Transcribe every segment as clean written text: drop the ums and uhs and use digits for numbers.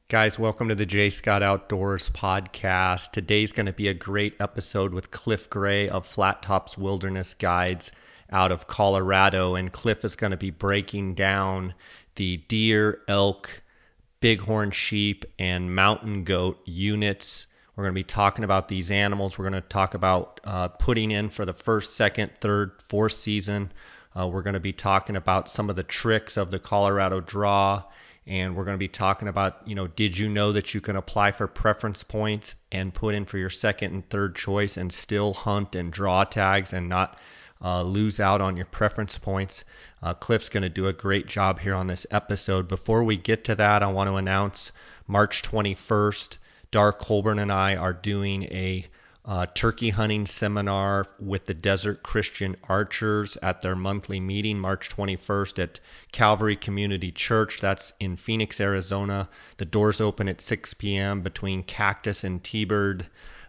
Guys, welcome to the J. Scott Outdoors podcast. Today's going to be a great episode with Cliff Gray of Flat Tops Wilderness Guides out of Colorado. And Cliff is going to be breaking down the deer, elk, bighorn sheep, and mountain goat units. We're going to be talking about these animals. We're going to talk about putting in for the first, second, third, fourth season. We're going to be talking about some of the tricks of the Colorado draw. And we're going to be talking about, did you know that you can apply for preference points and put in for your second and third choice and still hunt and draw tags and not lose out on your preference points? Cliff's going to do a great job here on this episode. Before we get to that, I want to announce March 21st, Dar Colburn and I are doing a turkey hunting seminar with the Desert Christian Archers at their monthly meeting, March 21st at Calvary Community Church. That's in Phoenix, Arizona. The doors open at 6 p.m. between Cactus and T-Bird.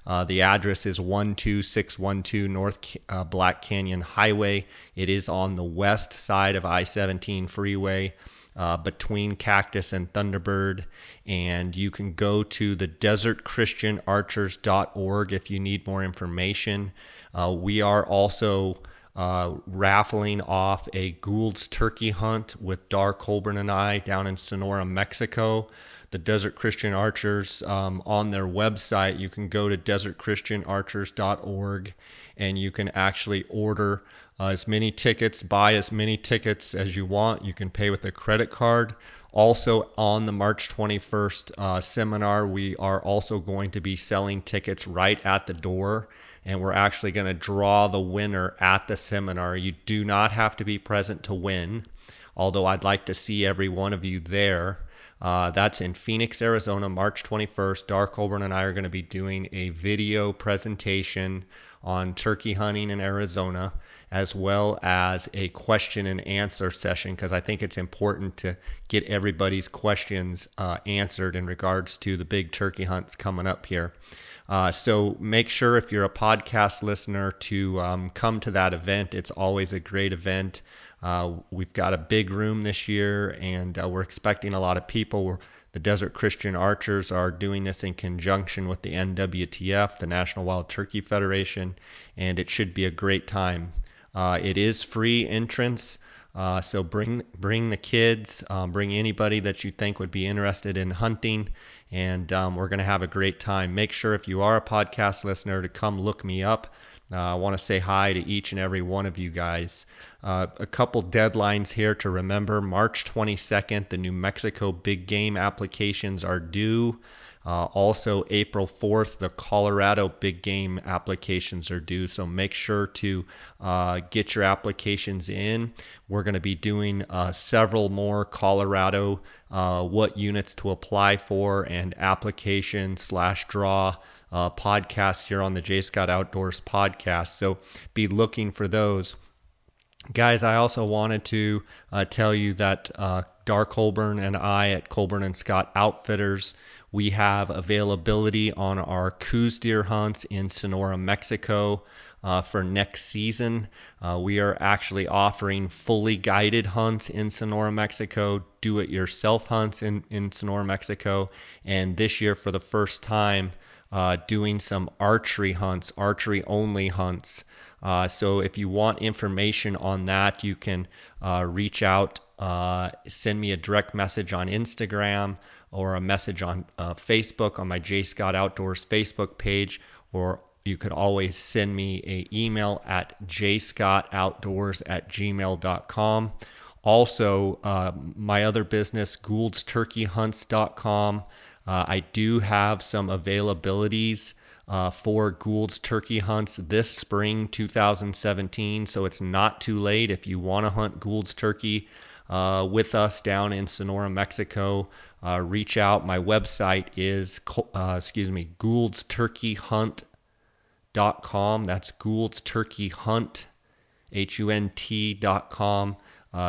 The address is 12612 North Black Canyon Highway. It is on the west side of I-17 freeway. Between Cactus and Thunderbird, and you can go to the desertchristianarchers.org if you need more information. We are also raffling off a Gould's turkey hunt with Dar Colburn and I down in Sonora, Mexico. The Desert Christian Archers, on their website, you can go to desertchristianarchers.org and you can actually order as many tickets, buy as many tickets as you want. You can pay with a credit card. Also on the March 21st seminar, we are also going to be selling tickets right at the door, and we're actually going to draw the winner at the seminar. You do not have to be present to win, although I'd like to see every one of you there. That's in Phoenix, Arizona, March 21st. Dar Colburn and I are going to be doing a video presentation on turkey hunting in Arizona, as well as a question and answer session, because I think it's important to get everybody's questions answered in regards to the big turkey hunts coming up here. So make sure, if you're a podcast listener, to come to that event. It's always a great event. We've got a big room this year, and we're expecting a lot of people. The Desert Christian Archers are doing this in conjunction with the NWTF, the National Wild Turkey Federation, and it should be a great time. It is free entrance, so bring the kids, bring anybody that you think would be interested in hunting, and we're going to have a great time. Make sure, if you are a podcast listener, to come look me up. I want to say hi to each and every one of you guys. A couple deadlines here to remember. March 22nd, the New Mexico big game applications are due. Also, April 4th, the Colorado big game applications are due. So make sure to get your applications in. We're going to be doing several more Colorado what units to apply for and application/draw podcasts here on the J. Scott Outdoors podcast. So be looking for those. Guys, I also wanted to tell you that Dar Colburn and I at Colburn and Scott Outfitters, we have availability on our Coues deer hunts in Sonora, Mexico for next season. We are actually offering fully guided hunts in Sonora, Mexico, do-it-yourself hunts in Sonora, Mexico, and this year for the first time doing some archery hunts, archery-only hunts. So if you want information on that, you can reach out, send me a direct message on Instagram or a message on Facebook on my J. Scott Outdoors Facebook page, or you could always send me an email at jscottoutdoors@gmail.com. Also, my other business, gouldsturkeyhunts.com. I do have some availabilities for Gould's turkey hunts this spring 2017, so it's not too late if you want to hunt Gould's turkey with us down in Sonora, Mexico. Reach out. My website is gould's.turkeyhunt.com. That's Gould's Turkey Hunt, HUNT.com.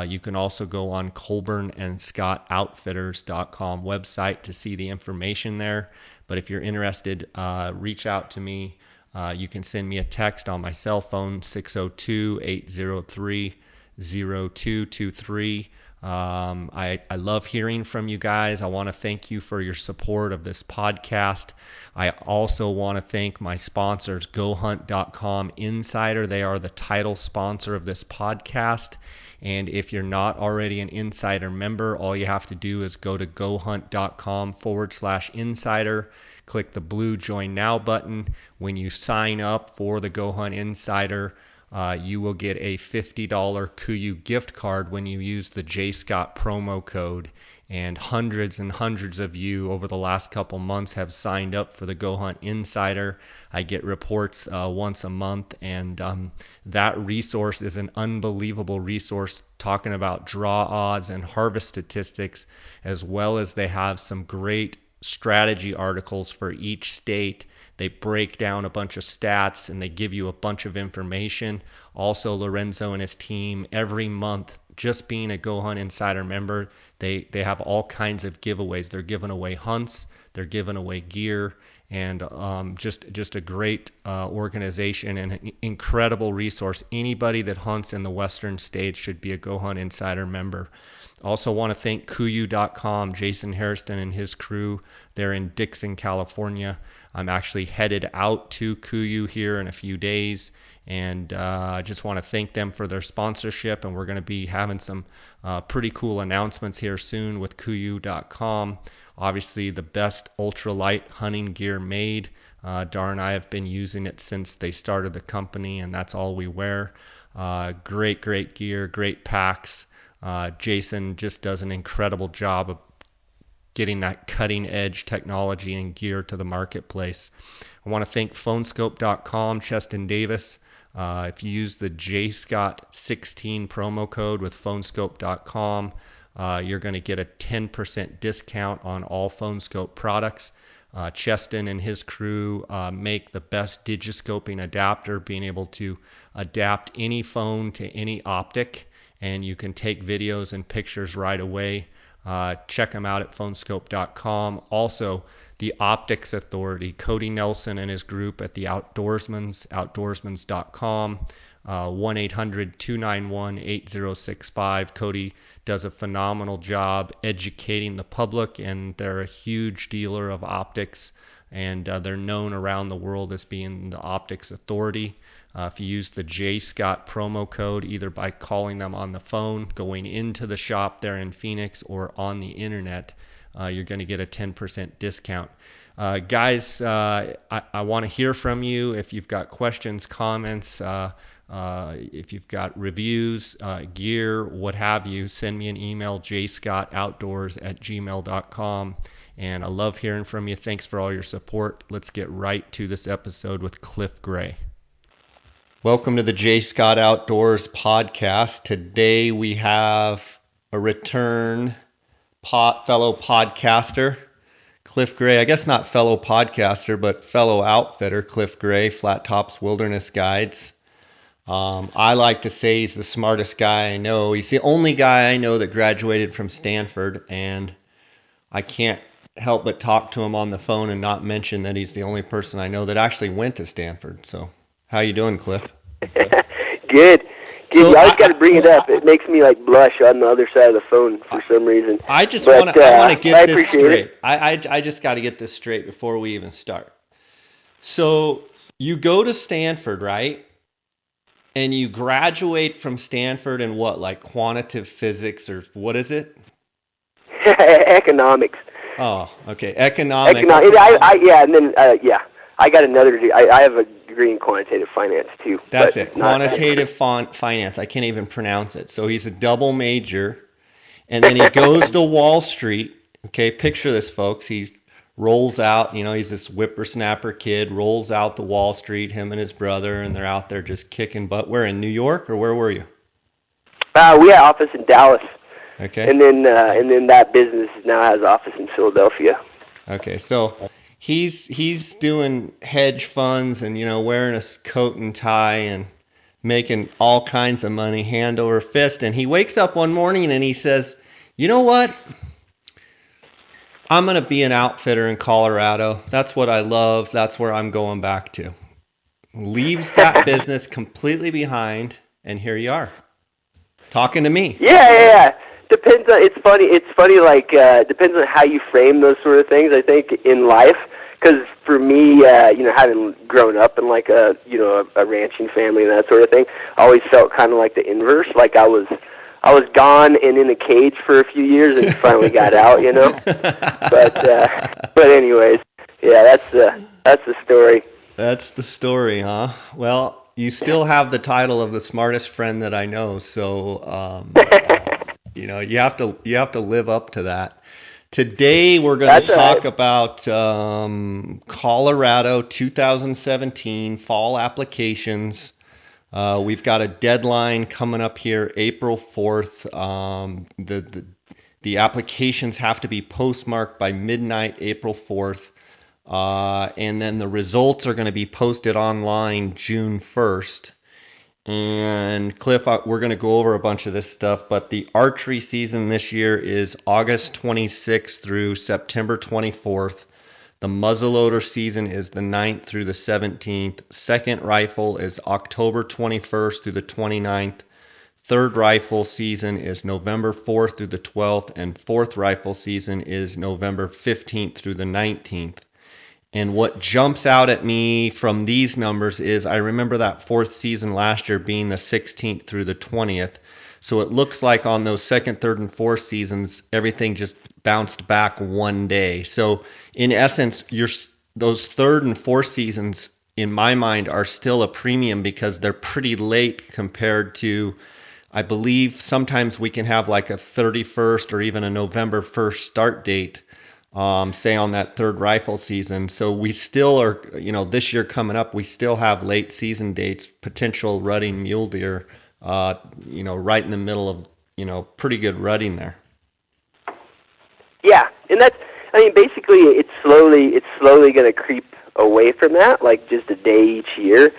You can also go on colburnandscottoutfitters.com website to see the information there. But if you're interested, reach out to me. You can send me a text on my cell phone, 602-803-0223. I love hearing from you guys. I want to thank you for your support of this podcast. I also want to thank my sponsors, GoHunt.com Insider. They are the title sponsor of this podcast. And if you're not already an Insider member, all you have to do is go to GoHunt.com/insider. Click the blue Join Now button. When you sign up for the Go Hunt Insider, you will get a $50 KUIU gift card when you use the J Scott promo code. And hundreds of you over the last couple months have signed up for the Go Hunt Insider. I get reports once a month, and that resource is an unbelievable resource talking about draw odds and harvest statistics, as well as they have some great strategy articles for each state. They break down a bunch of stats and they give you a bunch of information. Also, Lorenzo and his team, every month, just being a Go Hunt Insider member, they have all kinds of giveaways. They're giving away hunts, they're giving away gear, and just a great organization and an incredible resource. Anybody that hunts in the western states should be a Go Hunt Insider member. Also want to thank KUIU.com, Jason Hairston and his crew. They're in Dixon, California. I'm actually headed out to KUIU here in a few days, and I just want to thank them for their sponsorship, and we're going to be having some pretty cool announcements here soon with KUIU.com. Obviously, the best ultralight hunting gear made. Dar and I have been using it since they started the company, and that's all we wear. Great gear, great packs. Jason just does an incredible job of getting that cutting edge technology and gear to the marketplace. I want to thank phonescope.com, Cheston Davis. If you use the JScott16 promo code with phonescope.com, you're going to get a 10% discount on all Phonescope products. Cheston and his crew make the best digiscoping adapter, being able to adapt any phone to any optic, and you can take videos and pictures right away. Check them out at phonescope.com. Also, the Optics Authority, Cody Nelson and his group at the Outdoorsmans, outdoorsmans.com, 1-800-291-8065. Cody does a phenomenal job educating the public, and they're a huge dealer of optics, and they're known around the world as being the Optics Authority. If you use the J Scott promo code, either by calling them on the phone, going into the shop there in Phoenix, or on the internet, you're going to get a 10% discount. Guys, I want to hear from you. If you've got questions, comments, if you've got reviews, gear, what have you, send me an email, jscottoutdoors@gmail.com. And I love hearing from you. Thanks for all your support. Let's get right to this episode with Cliff Gray. Welcome to the J Scott Outdoors podcast. Today we have a return fellow podcaster, Cliff Gray. I guess not fellow podcaster, but fellow outfitter, Cliff Gray, Flat Tops Wilderness Guides. I like to say he's the smartest guy I know. He's the only guy I know that graduated from Stanford, and I can't help but talk to him on the phone and not mention that he's the only person I know that actually went to Stanford. So how you doing, Cliff? Good. So you always got to bring it up. It makes me like blush on the other side of the phone for some reason. I want to get this straight. I just got to get this straight before we even start. So you go to Stanford, right? And you graduate from Stanford in what, like quantitative physics, or what is it? Economics. Oh, okay. Economics. I got another degree. I have a degree in quantitative finance too. That's it. Quantitative finance. I can't even pronounce it. So he's a double major, and then he goes to Wall Street. Okay, picture this, folks. He rolls out, he's this whippersnapper kid, rolls out to Wall Street, him and his brother, and they're out there just kicking butt. Where, in New York, or where were you? We had office in Dallas. Okay. And then that business now has office in Philadelphia. Okay, so he's doing hedge funds and wearing a coat and tie and making all kinds of money hand over fist, and he wakes up one morning and he says, "You know what? I'm going to be an outfitter in Colorado. That's what I love. That's where I'm going back to." Leaves that business completely behind, and here you are, talking to me. Yeah. depends on. It's funny. Like depends on how you frame those sort of things. I think in life, because for me, having grown up in like a ranching family and that sort of thing, I always felt kind of like the inverse. Like I was gone and in a cage for a few years and finally got out. But anyways, yeah, that's the story. That's the story, huh? Well, you still have the title of the smartest friend that I know, so you have to live up to that. Today we're going to talk about Colorado 2017 fall applications. We've got a deadline coming up here, April 4th. The applications have to be postmarked by midnight, April 4th. And then the results are going to be posted online June 1st. And Cliff, we're going to go over a bunch of this stuff, but the archery season this year is August 26th through September 24th. The muzzleloader season is the 9th through the 17th. Second rifle is October 21st through the 29th. Third rifle season is November 4th through the 12th. And fourth rifle season is November 15th through the 19th. And what jumps out at me from these numbers is I remember that fourth season last year being the 16th through the 20th. So it looks like on those second, third, and fourth seasons, everything just bounced back one day. So in essence, those third and fourth seasons, in my mind, are still a premium because they're pretty late compared to, I believe sometimes we can have like a 31st or even a November 1st start date. Say on that third rifle season. So we still are, this year coming up, we still have late season dates, potential rutting mule deer, right in the middle of, pretty good rutting there. Yeah, and basically it's slowly going to creep away from that, like just a day each year.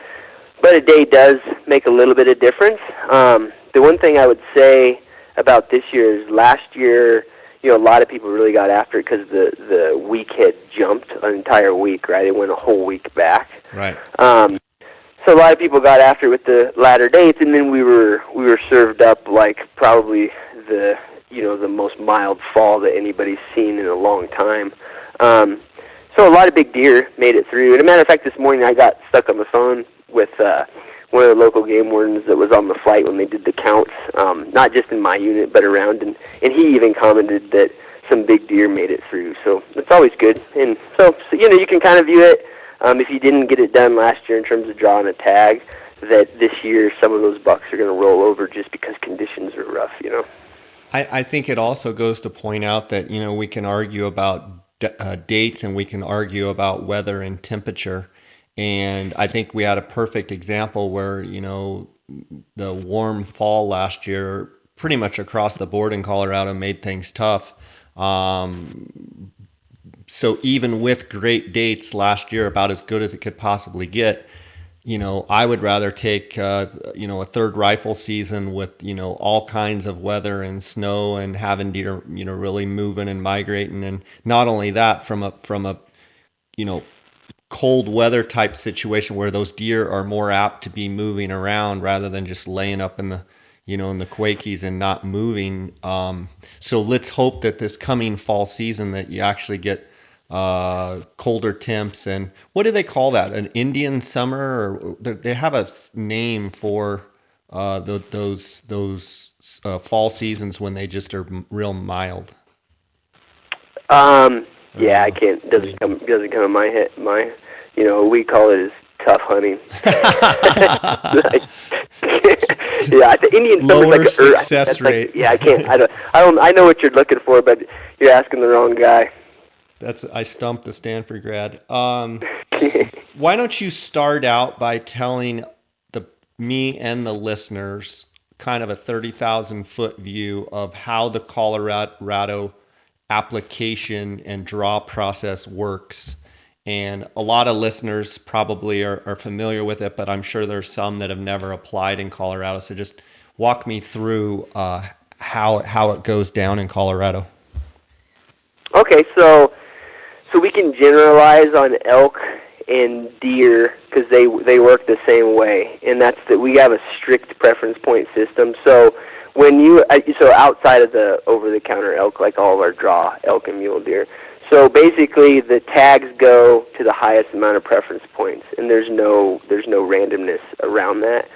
But a day does make a little bit of difference. The one thing I would say about this year is last year, a lot of people really got after it because the week had jumped an entire week, right? It went a whole week back. Right. So a lot of people got after it with the latter dates, and then we were served up like probably the most mild fall that anybody's seen in a long time. So a lot of big deer made it through. And a matter of fact, this morning I got stuck on the phone with one of the local game wardens that was on the flight when they did the counts, not just in my unit but around, and he even commented that some big deer made it through. So it's always good. And so you can kind of view it, if you didn't get it done last year in terms of drawing a tag, that this year some of those bucks are going to roll over just because conditions are rough, I think it also goes to point out that, we can argue about dates and we can argue about weather and temperature. And I think we had a perfect example where, the warm fall last year, pretty much across the board in Colorado, made things tough. So even with great dates last year, about as good as it could possibly get, I would rather take, a third rifle season with, all kinds of weather and snow and having deer, really moving and migrating. And not only that, from a cold weather type situation where those deer are more apt to be moving around rather than just laying up in the Quakies and not moving. So let's hope that this coming fall season that you actually get colder temps. And what do they call that? An Indian summer? Or they have a name for those fall seasons when they just are real mild. Yeah, I can't. Doesn't come in my head. We call it as tough hunting. Yeah, the Indian summer's lower like success rate. Yeah, I can't. I know what you're looking for, but you're asking the wrong guy. I stumped the Stanford grad. Why don't you start out by telling me and the listeners kind of a 30,000 foot view of how the Colorado application and draw process works. And a lot of listeners probably are familiar with it, but I'm sure there's some that have never applied in Colorado. So just walk me through how it goes down in Colorado. Okay, so we can generalize on elk and deer because they work the same way, and that's that we have a strict preference point system. So when you so outside of the over-the-counter elk, like all of our draw elk and mule deer. So basically, the tags go to the highest amount of preference points, and there's no randomness around that.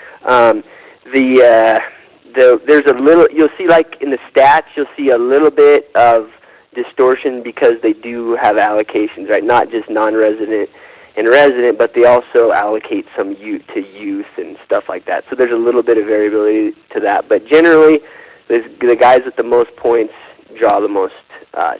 There's a little, you'll see, like in the stats, you'll see a little bit of distortion because they do have allocations, right? Not just non-resident and resident, but they also allocate some to youth and stuff like that. So there's a little bit of variability to that, but generally, the guys with the most points draw the most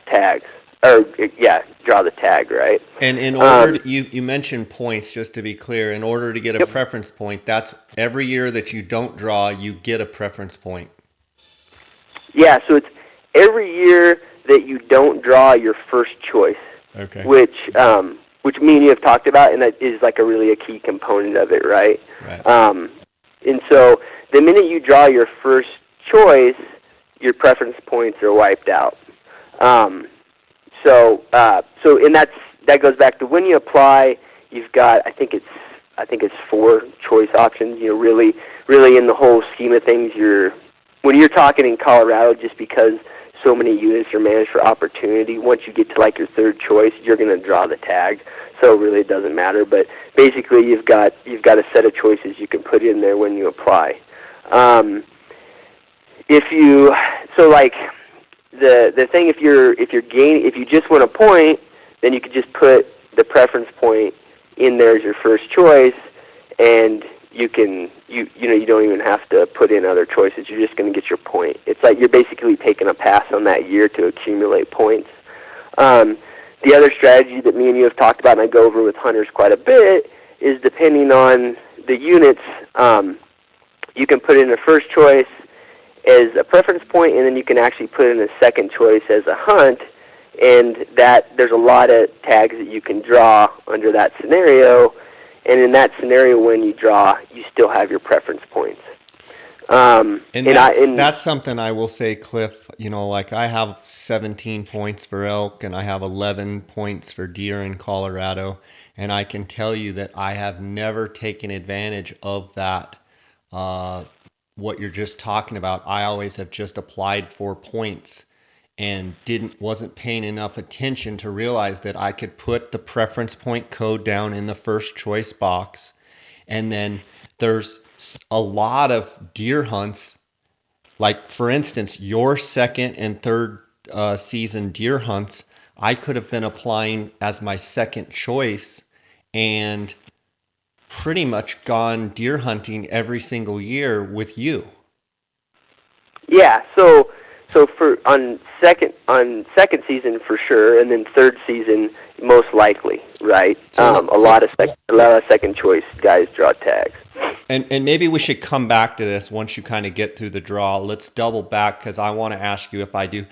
tags. Or, yeah, draw the tag, right? And in order, you mentioned points, just to be clear. In order to get a preference point, that's every year that you don't draw, you get a preference point. Yeah, so it's every year that you don't draw your first choice. Okay. Which me and you have talked about, and that is like a key component of it, right? Right. And so the minute you draw your first choice, your preference points are wiped out. So and that goes back to when you apply. You've got, I think it's 4 choice options. You know, really in the whole scheme of things, when you're talking in Colorado, just because so many units are managed for opportunity, once you get to like your third choice, you're going to draw the tag. So really, it doesn't matter. But basically, you've got a set of choices you can put in there when you apply. The thing, if you just want a point, then you could just put the preference point in there as your first choice, and you don't even have to put in other choices. You're just going to get your point. It's like you're basically taking a pass on that year to accumulate points. The other strategy that me and you have talked about, and I go over with hunters quite a bit, is depending on the units, you can put in a first choice as a preference point, and then you can actually put in a second choice as a hunt, and that there's a lot of tags that you can draw under that scenario, and in that scenario, when you draw, you still have your preference points. That's something I will say, Cliff. You know, like I have 17 points for elk, and I have 11 points for deer in Colorado, and I can tell you that I have never taken advantage of that. What you're just talking about, I always have just applied for points and wasn't paying enough attention to realize that I could put the preference point code down in the first choice box. And then there's a lot of deer hunts, like for instance, your second and third season deer hunts, I could have been applying as my second choice and pretty much gone deer hunting every single year with you. Yeah, so for on second season for sure, and then third season most likely, right? A lot of second choice guys draw tags. And maybe we should come back to this once you kind of get through the draw. Let's double back, because I want to ask you if I do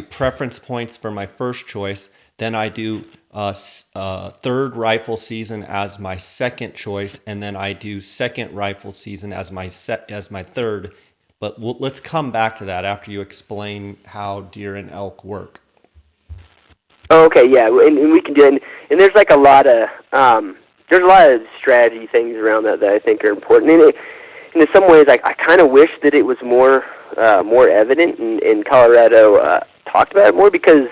preference points for my first choice, then I do third rifle season as my second choice, and then I do second rifle season as my third. But let's come back to that after you explain how deer and elk work. Oh, okay, yeah, and we can do it. And there's like a lot of strategy things around that I think are important. And in some ways, I kind of wish that it was more evident, and Colorado talked about it more, because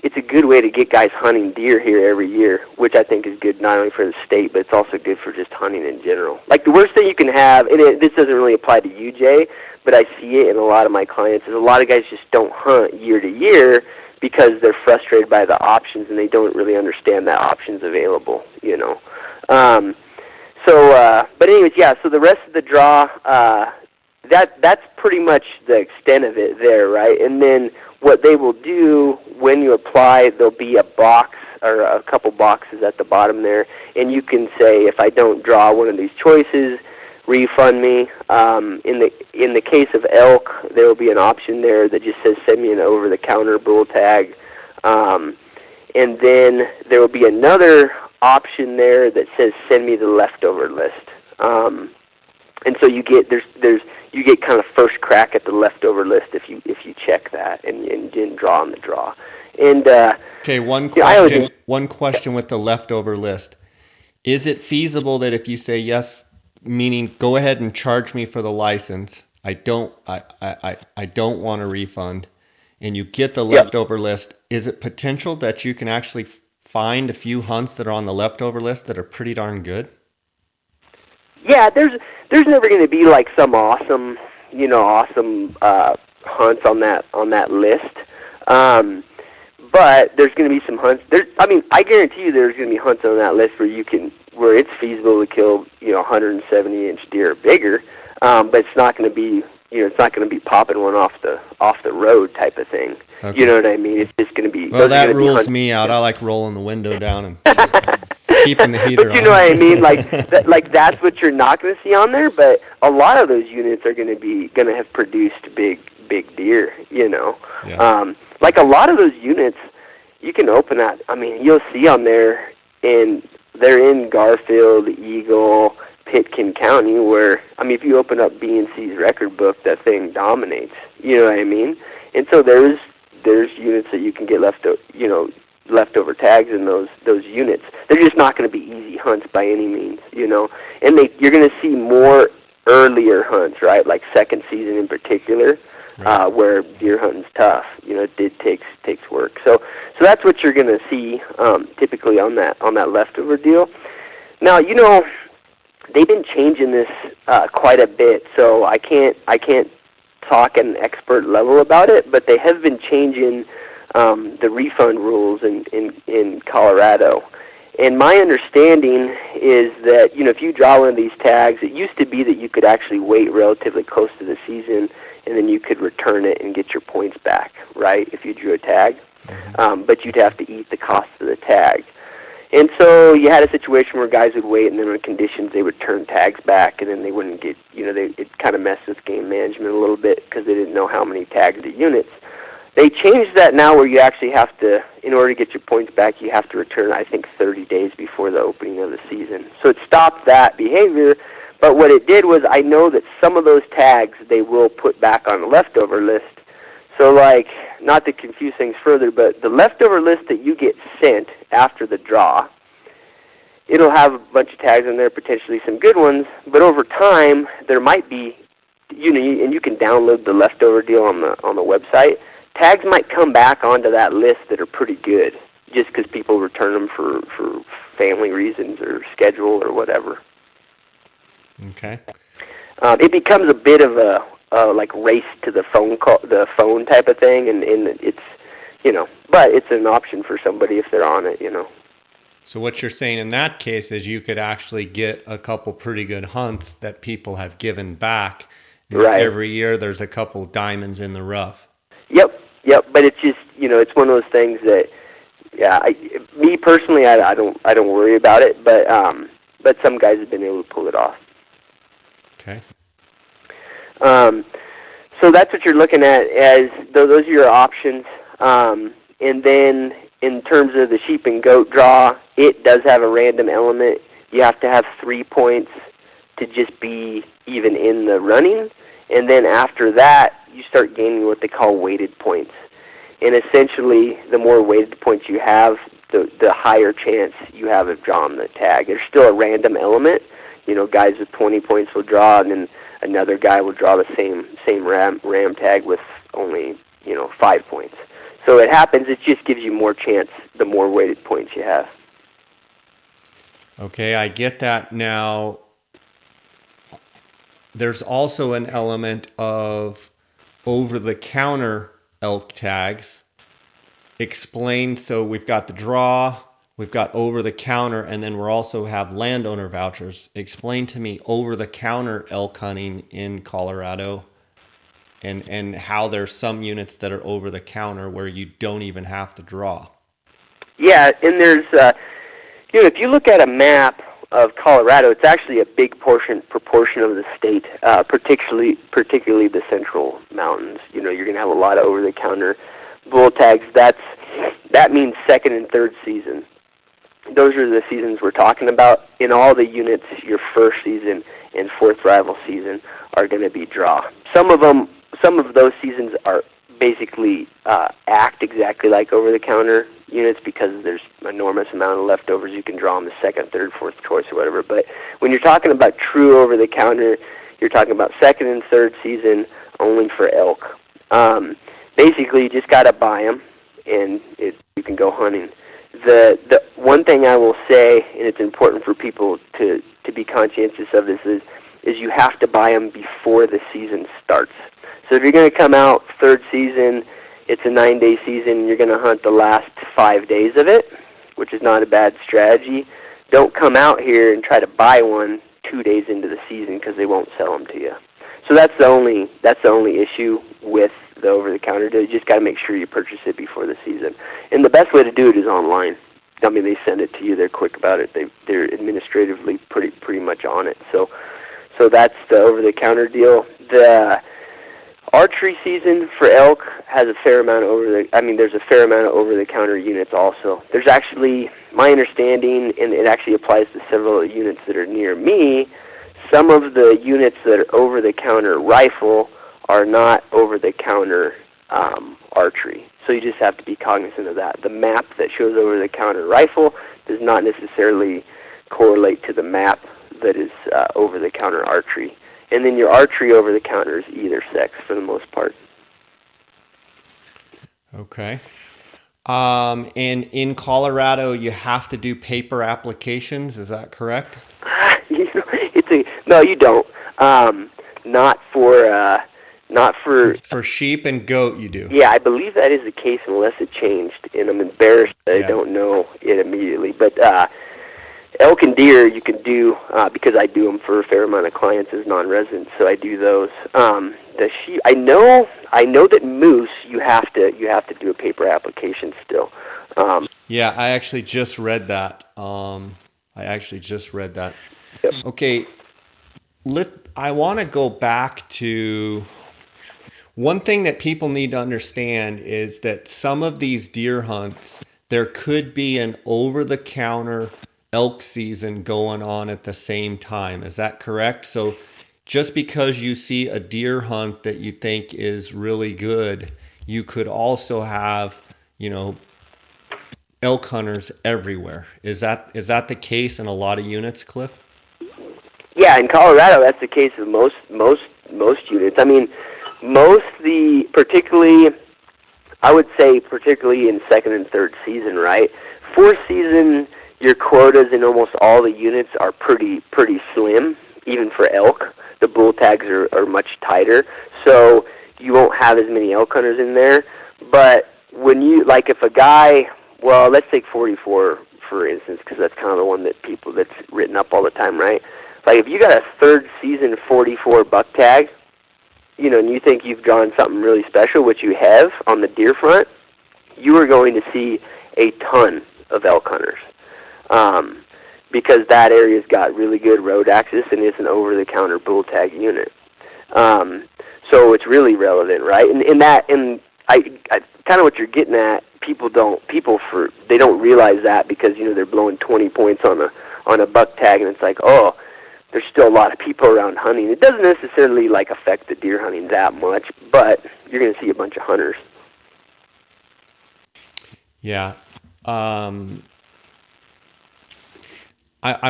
it's a good way to get guys hunting deer here every year, which I think is good not only for the state, but it's also good for just hunting in general. Like the worst thing you can have, and this doesn't really apply to you, Jay, but I see it in a lot of my clients, is a lot of guys just don't hunt year to year because they're frustrated by the options and they don't really understand that options available, you know. But anyways, yeah, so the rest of the draw, that's pretty much the extent of it there, right? And then what they will do when you apply, there'll be a box or a couple boxes at the bottom there, and you can say, if I don't draw one of these choices, refund me. In the case of elk, there will be an option there that just says send me an over-the-counter bull tag, and then there will be another option there that says send me the leftover list. And so you get you get kind of first crack at the leftover list if you check that and didn't draw on the draw. And okay, one question with the leftover list. Is it feasible that if you say yes, meaning go ahead and charge me for the license, I don't want a refund, and you get the Yep. leftover list, is it potential that you can actually find a few hunts that are on the leftover list that are pretty darn good? Yeah, there's never going to be like some awesome, awesome hunts on that list. But there's going to be some hunts. I guarantee you there's going to be hunts on that list where it's feasible to kill, 170-inch deer or bigger. But it's not going to be, it's not going to be popping one off the road type of thing. Okay. You know what I mean? It's just going to be. Well, that rules me out. I like rolling the window down and just keeping the heater on. But you know what I mean? Like that's what you're not going to see on there. But a lot of those units are going to have produced big deer. Yeah. Like a lot of those units, you can open that. I mean, you'll see on there, and they're in Garfield, Eagle, Pitkin County, where, I mean, if you open up B&C's record book, that thing dominates. You know what I mean? And so there's units that you can get leftover tags in those units. They're just not going to be easy hunts by any means, And you're going to see more earlier hunts, right? Like second season in particular. Right. Where deer hunting's tough, it takes work. So that's what you're going to see typically on that leftover deal. Now, they've been changing this quite a bit, so I can't talk at an expert level about it, but they have been changing the refund rules in Colorado. And my understanding is that if you draw one of these tags, it used to be that you could actually wait relatively close to the season, and then you could return it and get your points back, right, if you drew a tag. Mm-hmm. But you'd have to eat the cost of the tag. And so you had a situation where guys would wait, and then on conditions they would turn tags back, and then they wouldn't get, it kind of messed with game management a little bit because they didn't know how many tags the units. They changed that now where you actually have to, in order to get your points back, you have to return, I think, 30 days before the opening of the season. So it stopped that behavior. But what it did was, I know that some of those tags they will put back on the leftover list. So, like, not to confuse things further, but the leftover list that you get sent after the draw, it'll have a bunch of tags in there, potentially some good ones, but over time, there might be, and you can download the leftover deal on the website, tags might come back onto that list that are pretty good, just because people return them for family reasons or schedule or whatever. Okay. It becomes a bit of a like race to the phone type of thing, and it's but it's an option for somebody if they're on it. So what you're saying in that case is you could actually get a couple pretty good hunts that people have given back. Right. Every year there's a couple diamonds in the rough. Yep. But it's just it's one of those things that me personally I don't worry about it, but some guys have been able to pull it off. Okay. So that's what you're looking at as those are your options. And then in terms of the sheep and goat draw, it does have a random element. You have to have 3 points to just be even in the running. And then after that, you start gaining what they call weighted points. And essentially, the more weighted points you have, the higher chance you have of drawing the tag. There's still a random element. Guys with 20 points will draw, and then another guy will draw the same ram tag with only 5 points. So it happens. It just gives you more chance the more weighted points you have. Okay, I get that. Now, there's also an element of over-the-counter elk tags. Explain. So we've got the draw, we've got over-the-counter, and then we also have landowner vouchers. Explain to me over-the-counter elk hunting in Colorado and how there's some units that are over-the-counter where you don't even have to draw. Yeah, and there's, if you look at a map of Colorado, it's actually a big proportion of the state, particularly the central mountains. You're going to have a lot of over-the-counter bull tags. That means second and third season. Those are the seasons we're talking about. In all the units, your first season and fourth rival season are going to be draw. Some of those seasons are basically act exactly like over-the-counter units because there's an enormous amount of leftovers. You can draw them the second, third, fourth choice or whatever. But when you're talking about true over-the-counter, you're talking about second and third season only for elk. Basically, you just got to buy them, and you can go hunting. The one thing I will say, and it's important for people to be conscientious of this, is you have to buy them before the season starts. So if you're going to come out third season, it's a 9-day season, and you're going to hunt the last 5 days of it, which is not a bad strategy. Don't come out here and try to buy one 2 days into the season because they won't sell them to you. So that's the only issue with the over-the-counter deal. You just got to make sure you purchase it before the season. And the best way to do it is online. I mean, they send it to you. They're quick about it. They're administratively pretty much on it. So that's the over-the-counter deal. The archery season for elk has a fair amount of there's a fair amount of over-the-counter units also. There's actually, my understanding, and it actually applies to several units that are near me, some of the units that are over-the-counter rifle are not over-the-counter archery. So you just have to be cognizant of that. The map that shows over-the-counter rifle does not necessarily correlate to the map that is over-the-counter archery. And then your archery over-the-counter is either sex for the most part. Okay. And in Colorado, you have to do paper applications. Is that correct? No, you don't. Not for sheep and goat. You do. Yeah, I believe that is the case unless it changed, and I'm embarrassed that I don't know it immediately. But elk and deer you can do because I do them for a fair amount of clients as non-residents, so I do those. The sheep, I know that moose you have to do a paper application still. Yeah, I actually just read that. Yep. Okay, I want to go back to one thing that people need to understand is that some of these deer hunts, there could be an over-the-counter elk season going on at the same time. Is that correct? So just because you see a deer hunt that you think is really good, you could also have, elk hunters everywhere. Is that the case in a lot of units, Cliff? Yeah, in Colorado, that's the case of most units. I mean, particularly in second and third season, right? Fourth season, your quotas in almost all the units are pretty slim, even for elk. The bull tags are much tighter, so you won't have as many elk hunters in there. But when you, if a guy, well, let's take 44 for instance, because that's kind of the one that's written up all the time, right? Like if you got a third season 44 buck tag, and you think you've drawn something really special, which you have on the deer front, you are going to see a ton of elk hunters. Because that area's got really good road access and it's an over-the-counter bull tag unit. So it's really relevant, right? And I kind of what you're getting at, they don't realize that because, they're blowing 20 points on a buck tag and it's like, oh, there's still a lot of people around hunting. It doesn't necessarily affect the deer hunting that much, but you're going to see a bunch of hunters. Yeah. I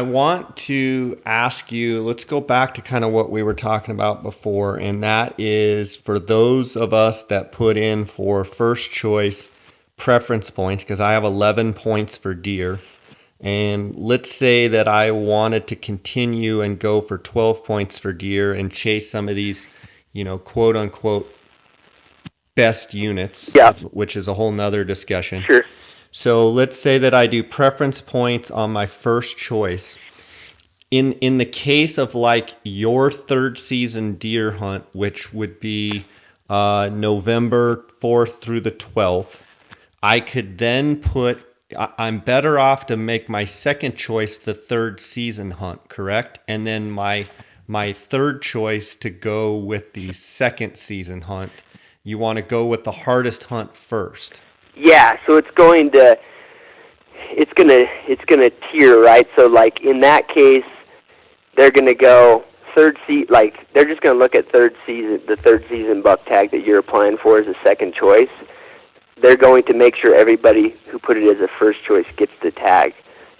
want to ask you, let's go back to kind of what we were talking about before, and that is for those of us that put in for first choice preference points, because I have 11 points for deer, and let's say that I wanted to continue and go for 12 points for deer and chase some of these, quote unquote best units, which is a whole nother discussion. Sure. So let's say that I do preference points on my first choice. In the case of your third season deer hunt, which would be November 4th through the 12th, I could then I'm better off to make my second choice the third season hunt, correct? And then my third choice to go with the second season hunt. You want to go with the hardest hunt first. Yeah, so it's gonna tier, right? So in that case, they're gonna go they're just gonna look at the third season buck tag that you're applying for as a second choice. They're going to make sure everybody who put it as a first choice gets the tag.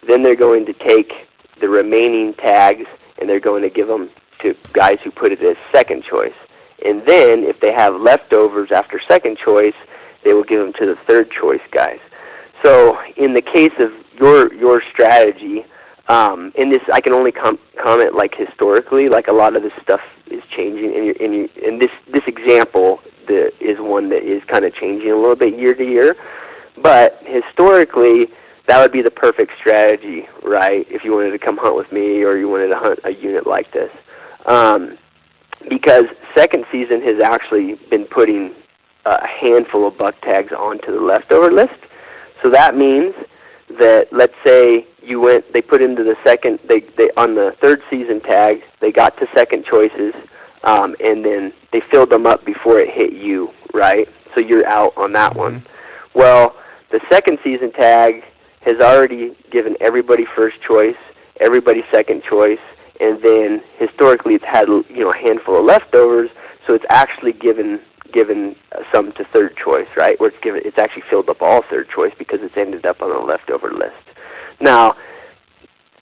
Then they're going to take the remaining tags and they're going to give them to guys who put it as second choice. And then if they have leftovers after second choice, they will give them to the third choice guys. So in the case of your strategy, in this, I can only comment like historically, like a lot of this stuff is changing, and this example is one that is kind of changing a little bit year to year. But historically, that would be the perfect strategy, right? If you wanted to come hunt with me, or you wanted to hunt a unit like this, because second season has actually been putting a handful of buck tags onto the leftover list. So that means that, let's say they put into the second, they on the third season tag, they got to second choices, and then they filled them up before it hit you, right? So you're out on that one. Well, the second season tag has already given everybody first choice, everybody second choice, and then historically it's had a handful of leftovers, so it's actually given some to third choice, right? Where it's actually filled up all third choice because it's ended up on a leftover list. Now,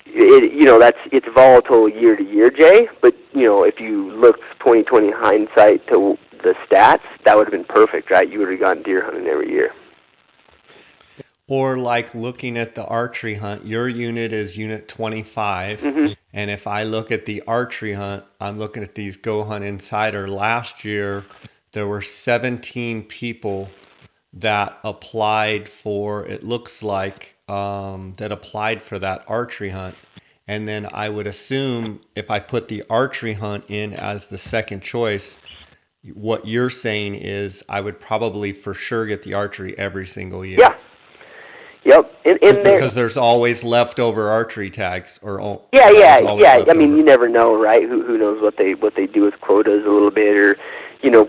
it's volatile year to year, Jay. But if you look 20/20 hindsight to the stats, that would have been perfect, right? You would have gone deer hunting every year. Or like looking at the archery hunt, your unit is unit 25, and if I look at the archery hunt, I'm looking at these Go Hunt Insider. Last year, there were 17 people that applied for, it looks like, that applied for that archery hunt. And then I would assume if I put the archery hunt in as the second choice, what you're saying is I would probably for sure get the archery every single year. Yeah. Yep. Because there's always leftover archery tags, or yeah. I mean, you never know, right? Who knows what they do with quotas a little bit, or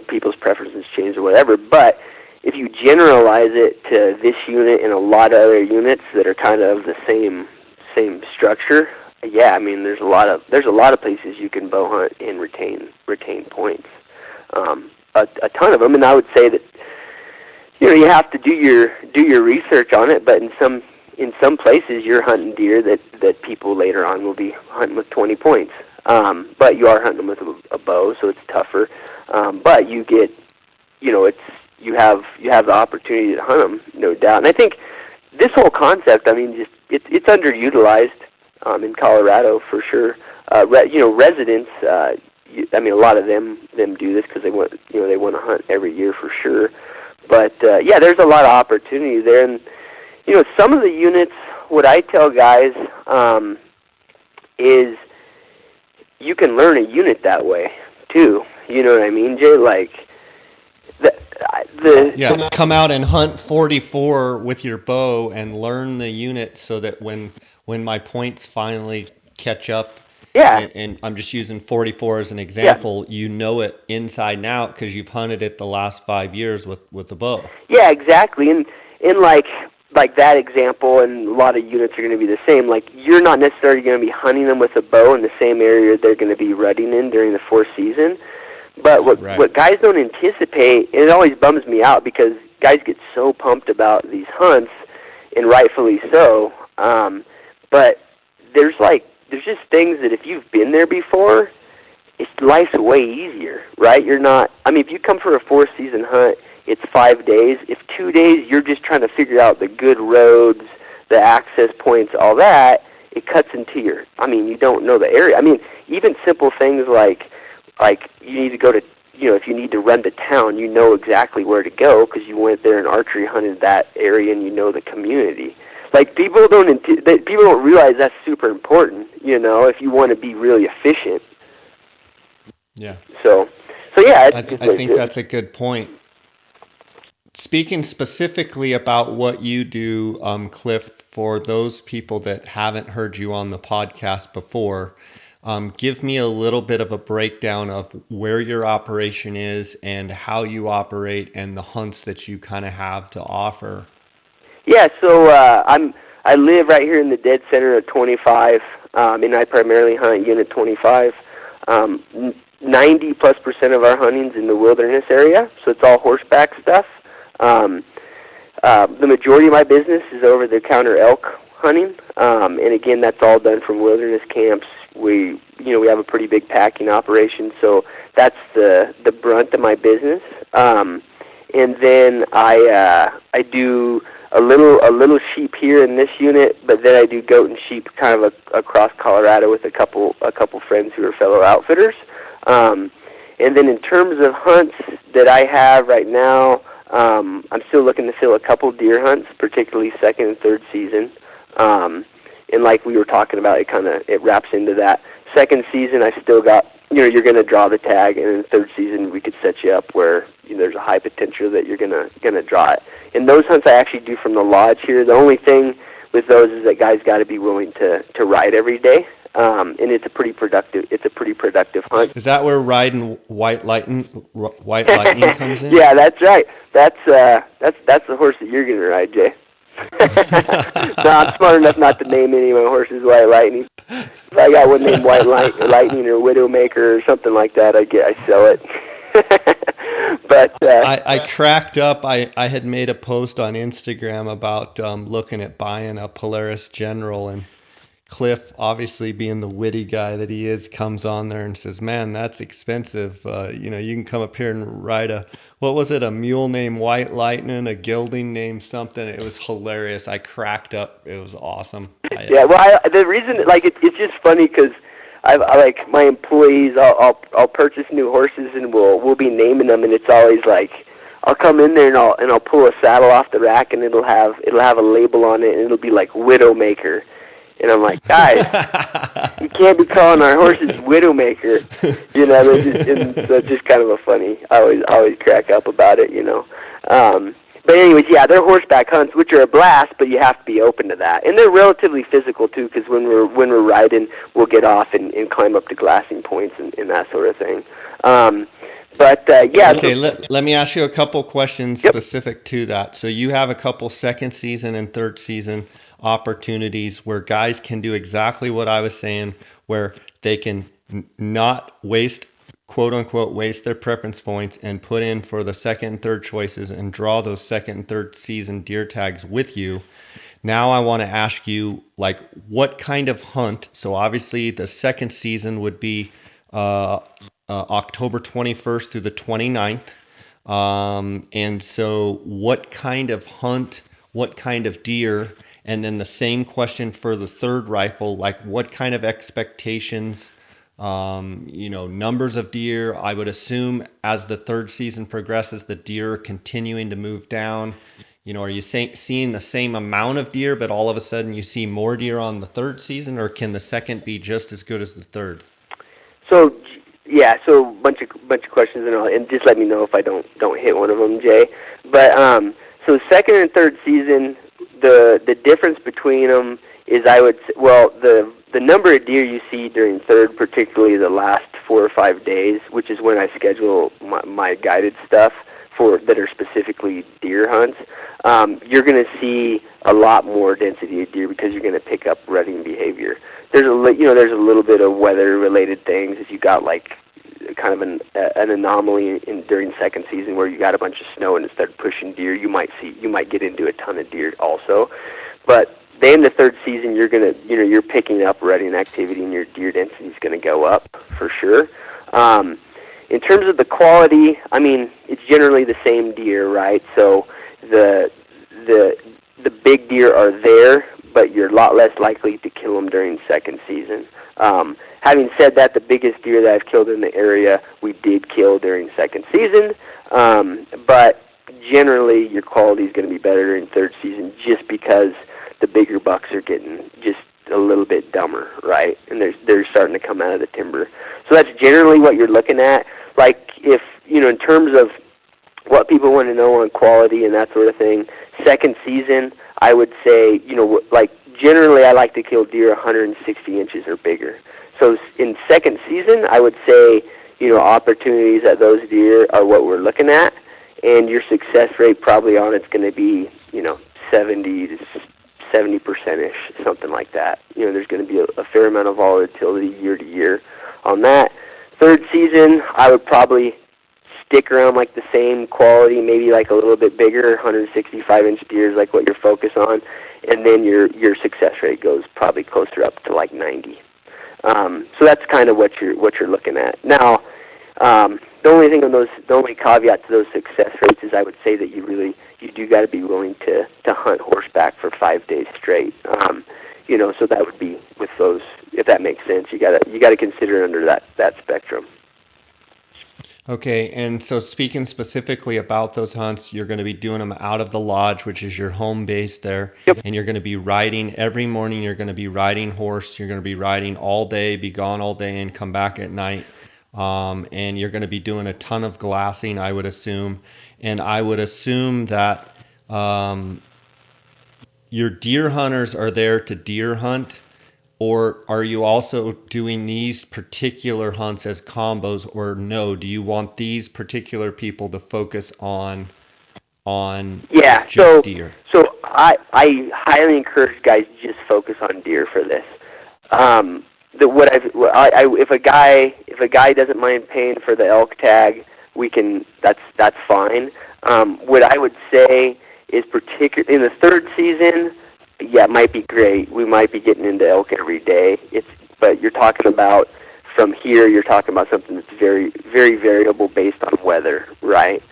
people's preferences change or whatever. But if you generalize it to this unit and a lot of other units that are kind of the same structure, yeah, I mean, there's a lot of places you can bow hunt and retain points. A ton of them, and I would say that you have to do your research on it. But in some places, you're hunting deer that people later on will be hunting with 20 points. But you are hunting them with a bow, so it's tougher. But you get, you have the opportunity to hunt them, no doubt. And I think this whole concept, I mean, it's underutilized in Colorado for sure. Residents, I mean, a lot of them do this because they want to hunt every year for sure. But yeah, there's a lot of opportunity there, and some of the units. What I tell guys is you can learn a unit that way too. You know what I mean, Jay? Like come out and hunt 44 with your bow and learn the unit so that when my points finally catch up. Yeah. And I'm just using 44 as an example. Yeah. You know it inside and out because you've hunted it the last 5 years with the bow. Yeah, exactly. And like that example, and a lot of units are going to be the same. Like, you're not necessarily going to be hunting them with a bow in the same area they're going to be rutting in during the fourth season. But what guys don't anticipate, and it always bums me out because guys get so pumped about these hunts, and rightfully so. But there's just things that if you've been there before, life's way easier, right? If you come for a 4-season hunt, it's 5 days. If 2 days you're just trying to figure out the good roads, the access points, all that, it cuts into you don't know the area. I mean, even simple things like you need to go to, if you need to run to town, you know exactly where to go because you went there and archery hunted that area and you know the community. Like, people don't realize that's super important, if you want to be really efficient. Yeah. So yeah. I think that's a good point. Speaking specifically about what you do, Cliff, for those people that haven't heard you on the podcast before, give me a little bit of a breakdown of where your operation is and how you operate and the hunts that you kind of have to offer. Yeah, so I live right here in the dead center of 25, and I primarily hunt Unit 25. 90+% of our hunting's in the wilderness area, so it's all horseback stuff. The majority of my business is over-the-counter elk hunting, and again, that's all done from wilderness camps. We have a pretty big packing operation, so that's the brunt of my business. And then I do a little sheep here in this unit, but then I do goat and sheep kind of across Colorado with a couple friends who are fellow outfitters. And then in terms of hunts that I have right now, I'm still looking to fill a couple deer hunts, particularly second and third season. And like we were talking about, it wraps into that. Second season, I still got, you're going to draw the tag, and in third season, we could set you up where there's a high potential that you're gonna draw it. And those hunts I actually do from the lodge here. The only thing with those is that guys got to be willing to ride every day. And it's a pretty productive hunt. Is that where riding white lightning comes in? Yeah, that's right. That's the horse that you're gonna ride, Jay. No, I'm smart enough not to name any of my horses White Lightning. If I got one named White Lightning or Widowmaker or something like that, I sell it. But I cracked up. I had made a post on Instagram about looking at buying a Polaris General, and Cliff, obviously being the witty guy that he is, comes on there and says, "Man, that's expensive. You can come up here and ride a mule named White Lightning, a gelding named something." It was hilarious. I cracked up. It was awesome. Yeah, well, the reason, it's just funny because I like my employees. I'll purchase new horses and we'll be naming them, and it's always like I'll come in there and I'll pull a saddle off the rack, and it'll have a label on it, and it'll be like Widowmaker. And I'm like, guys, you can't be calling our horses Widowmaker, and so it's just kind of a funny. I always crack up about it, But anyways, yeah, they're horseback hunts, which are a blast, but you have to be open to that, and they're relatively physical too, because when we're riding, we'll get off and climb up to glassing points and that sort of thing. Yeah. Okay, let me ask you a couple questions specific to that. So you have a couple second season and third season opportunities where guys can do exactly what I was saying, where they can not waste, quote unquote, waste their preference points and put in for the second and third choices and draw those second and third season deer tags with you. Now I want to ask you, what kind of hunt? So obviously the second season would be October 21st through the 29th. And so what kind of hunt, what kind of deer? And then the same question for the third rifle, what kind of expectations, numbers of deer. I would assume as the third season progresses, the deer are continuing to move down. Are you seeing the same amount of deer, but all of a sudden you see more deer on the third season, or can the second be just as good as the third? So bunch of questions, and just let me know if I don't hit one of them, Jay. But so second and third season, the difference between them is, I would say, the number of deer you see during third, particularly the last 4 or 5 days, which is when I schedule my guided stuff that are specifically deer hunts, you're going to see a lot more density of deer because you're going to pick up rutting behavior. There's a little bit of weather-related things. If you got kind of an anomaly during second season where you got a bunch of snow and it started pushing deer, you might get into a ton of deer also. But then the third season, you're picking up rutting activity, and your deer density is going to go up for sure. In terms of the quality, it's generally the same deer, right? So the big deer are there, but you're a lot less likely to kill them during second season. Having said that, the biggest deer that I've killed in the area, we did kill during second season, but generally your quality is going to be better during third season, just because the bigger bucks are getting just a little bit dumber, right? And they're starting to come out of the timber. So that's generally what you're looking at. If, in terms of what people want to know on quality and that sort of thing, second season, I would say, generally I like to kill deer 160 inches or bigger. So in second season, I would say, opportunities at those deer are what we're looking at, and your success rate probably on it's going to be, 70%-ish, something like that. There's going to be a fair amount of volatility year to year on that. Third season, I would probably stick around the same quality, maybe a little bit bigger, 165-inch deer is what you're focused on. and then your success rate goes probably closer up to like 90. So that's kind of what you're looking at. Now, the only caveat to those success rates is I would say that you do got to be willing to hunt horseback for 5 days straight. So that would be with those, if that makes sense. You gotta consider under that spectrum. Okay, and so speaking specifically about those hunts, you're going to be doing them out of the lodge, which is your home base there. Yep. And you're going to be riding every morning. You're going to be riding horse. You're going to be riding all day, be gone all day, and come back at night. And you're going to be doing a ton of glassing, I would assume. And I would assume that your deer hunters are there to deer hunt. Or are you also doing these particular hunts as combos, or no? Do you want these particular people to focus on just deer? So I highly encourage guys to just focus on deer for this. If a guy doesn't mind paying for the elk tag, that's fine. What I would say is particularly in the third season. Yeah, it might be great. We might be getting into elk every day. But you're talking about from here. You're talking about something that's very, very variable based on weather, right?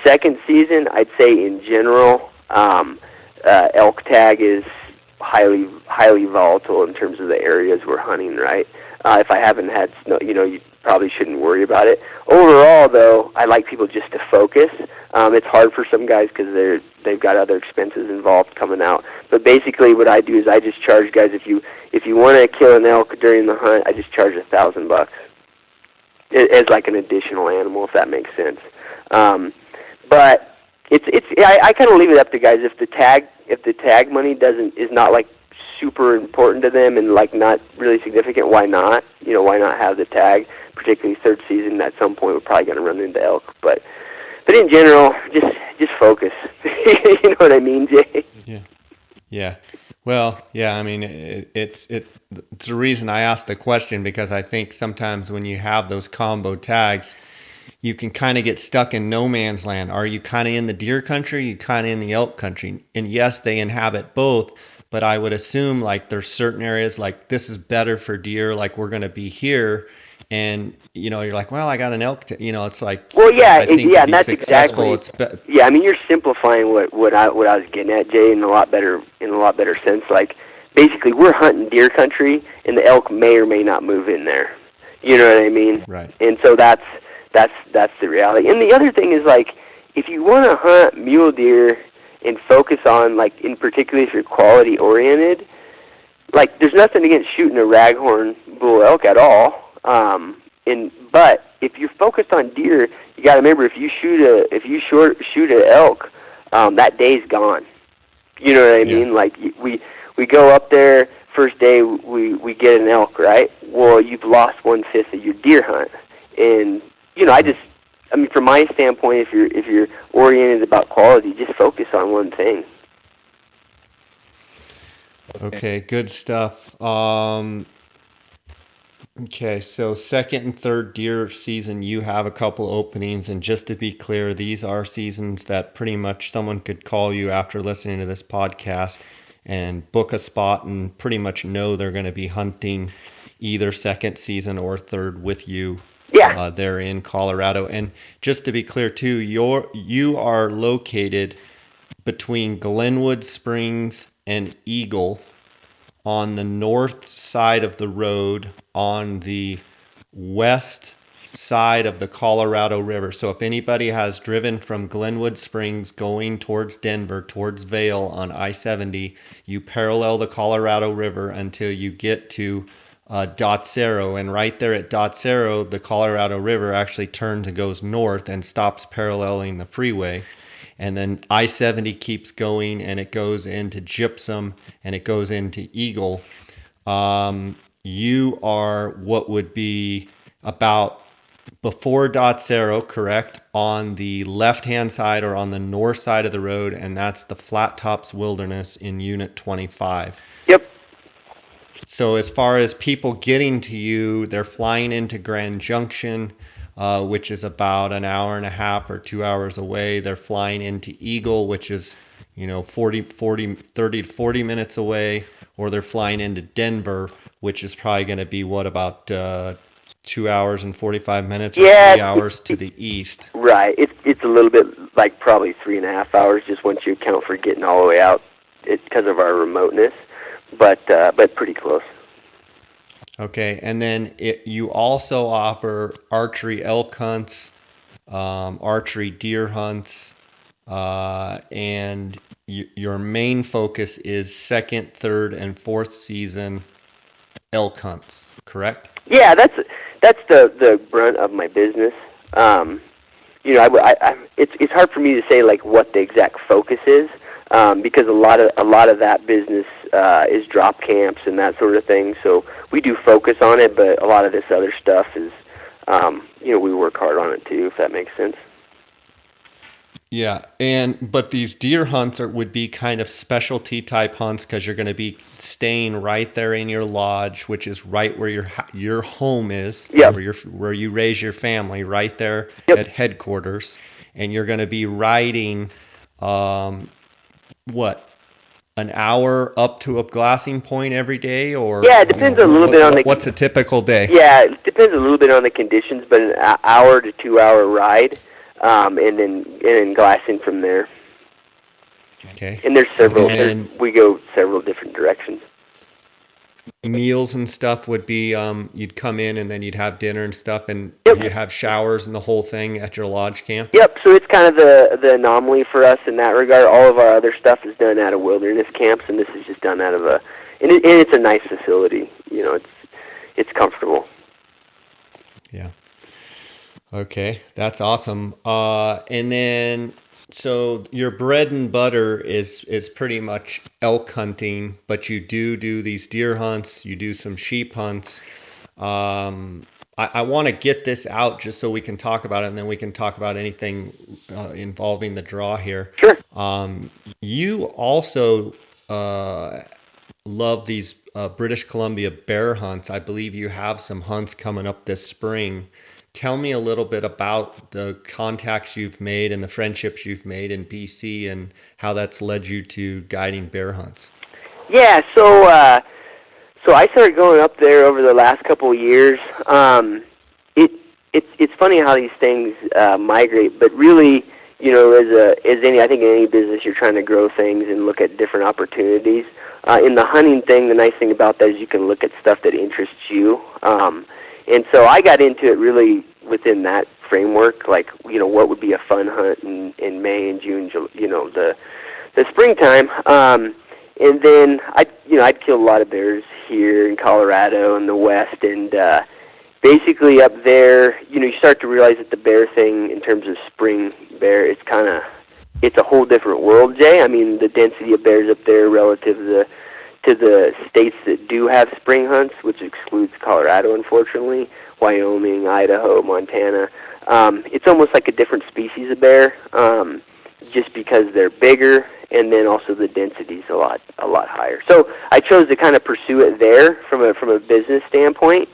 Second season, I'd say in general, elk tag is highly volatile in terms of the areas we're hunting, right? If I haven't had snow, you probably shouldn't worry about it. Overall, though, I like people just to focus. It's hard for some guys because they've got other expenses involved coming out. But basically, what I do is I just charge guys if you want to kill an elk during the hunt, I just charge $1,000 as like an additional animal, if that makes sense. But I kind of leave it up to guys. If the tag money is not like super important to them and like not really significant, why not? Why not have the tag? Particularly third season, at some point we're probably going to run into elk. But in general, just focus. You know what I mean, Jay? Yeah. Well, yeah. I mean, it's the reason I asked the question, because I think sometimes when you have those combo tags, you can kind of get stuck in no man's land. Are you kind of in the deer country? Are you kind of in the elk country? And yes, they inhabit both. But I would assume like there's certain areas like this is better for deer, like we're going to be here, and you're like, well, I got an elk. It's like, well, yeah, I think and that's exactly. Yeah, I mean, you're simplifying what I was getting at, Jay, in a lot better sense. Like, basically, we're hunting deer country, and the elk may or may not move in there. You know what I mean? Right. And so that's the reality. And the other thing is like, if you want to hunt mule deer and focus on, like, in particular if you're quality oriented, like, there's nothing against shooting a raghorn bull elk at all. But if you're focused on deer, you got to remember if you shoot an elk, that day's gone. You know what I mean? Like, we go up there first day, we get an elk, right? Well, you've lost 1/5 of your deer hunt, and from my standpoint, if you're oriented about quality, just focus on one thing. Okay, good stuff. Okay, so second and third deer season, you have a couple openings, and just to be clear, these are seasons that pretty much someone could call you after listening to this podcast and book a spot and pretty much know they're going to be hunting either second season or third with you. Yeah. There in Colorado. And just to be clear too, you are located between Glenwood Springs and Eagle on the north side of the road on the west side of the Colorado River. So if anybody has driven from Glenwood Springs going towards Denver, towards Vail on I-70, you parallel the Colorado River until you get to Dotsero, and right there at Dotsero, the Colorado River actually turns and goes north and stops paralleling the freeway. And then I-70 keeps going, and it goes into Gypsum, and it goes into Eagle. You are what would be about before Dotsero, correct, on the left-hand side or on the north side of the road, and that's the Flat Tops Wilderness in Unit 25. Yep. So as far as people getting to you, they're flying into Grand Junction, which is about an hour and a half or 2 hours away. They're flying into Eagle, which is 30 to 40 minutes away, or they're flying into Denver, which is probably going to be about 2 hours and 45 minutes or Yeah, 3 hours to the east. right. It's a little bit like probably 3.5 hours, just once you account for getting all the way out, because of our remoteness, but pretty close. Okay, and then you also offer archery elk hunts, archery deer hunts, and your main focus is second, third, and fourth season elk hunts, correct? Yeah, that's the brunt of my business. It's hard for me to say like what the exact focus is, because a lot of that business is drop camps and that sort of thing. So we do focus on it, but a lot of this other stuff is, we work hard on it too, if that makes sense. Yeah, but these deer hunts would be kind of specialty type hunts because you're going to be staying right there in your lodge, which is right where your home is, yep. where you raise your family, right there yep. at headquarters, and you're going to be riding, an hour up to a glassing point every day, or yeah, it depends a little bit on what's a typical day. Yeah, it depends a little bit on the conditions, but an hour to 2 hour ride. And then glassing from there. Okay. And there's several. We go several different directions. Meals and stuff would be you'd come in and then you'd have dinner and stuff, and yep. you have showers and the whole thing at your lodge camp. Yep. So it's kind of the anomaly for us in that regard. All of our other stuff is done out of wilderness camps, and this is just done out of and it's a nice facility. It's comfortable. Yeah. Okay, that's awesome. And then, so your bread and butter is pretty much elk hunting, but you do these deer hunts, you do some sheep hunts. I want to get this out just so we can talk about it, and then we can talk about anything involving the draw here. Sure. You also love these British Columbia bear hunts. I believe you have some hunts coming up this spring. Tell me a little bit about the contacts you've made and the friendships you've made in BC and how that's led you to guiding bear hunts. Yeah, so I started going up there over the last couple of years. It's funny how these things migrate, but really, I think in any business you're trying to grow things and look at different opportunities. In the hunting thing, the nice thing about that is you can look at stuff that interests you. And so I got into it really within that framework, like, what would be a fun hunt in May and June, the springtime. And then I'd kill a lot of bears here in Colorado and the West, and basically up there, you start to realize that the bear thing, in terms of spring bear, it's a whole different world, Jay. I mean, the density of bears up there relative to the states that do have spring hunts, which excludes Colorado, unfortunately, Wyoming, Idaho, Montana. It's almost like a different species of bear, just because they're bigger, and then also the density's a lot higher. So I chose to kind of pursue it there from a business standpoint.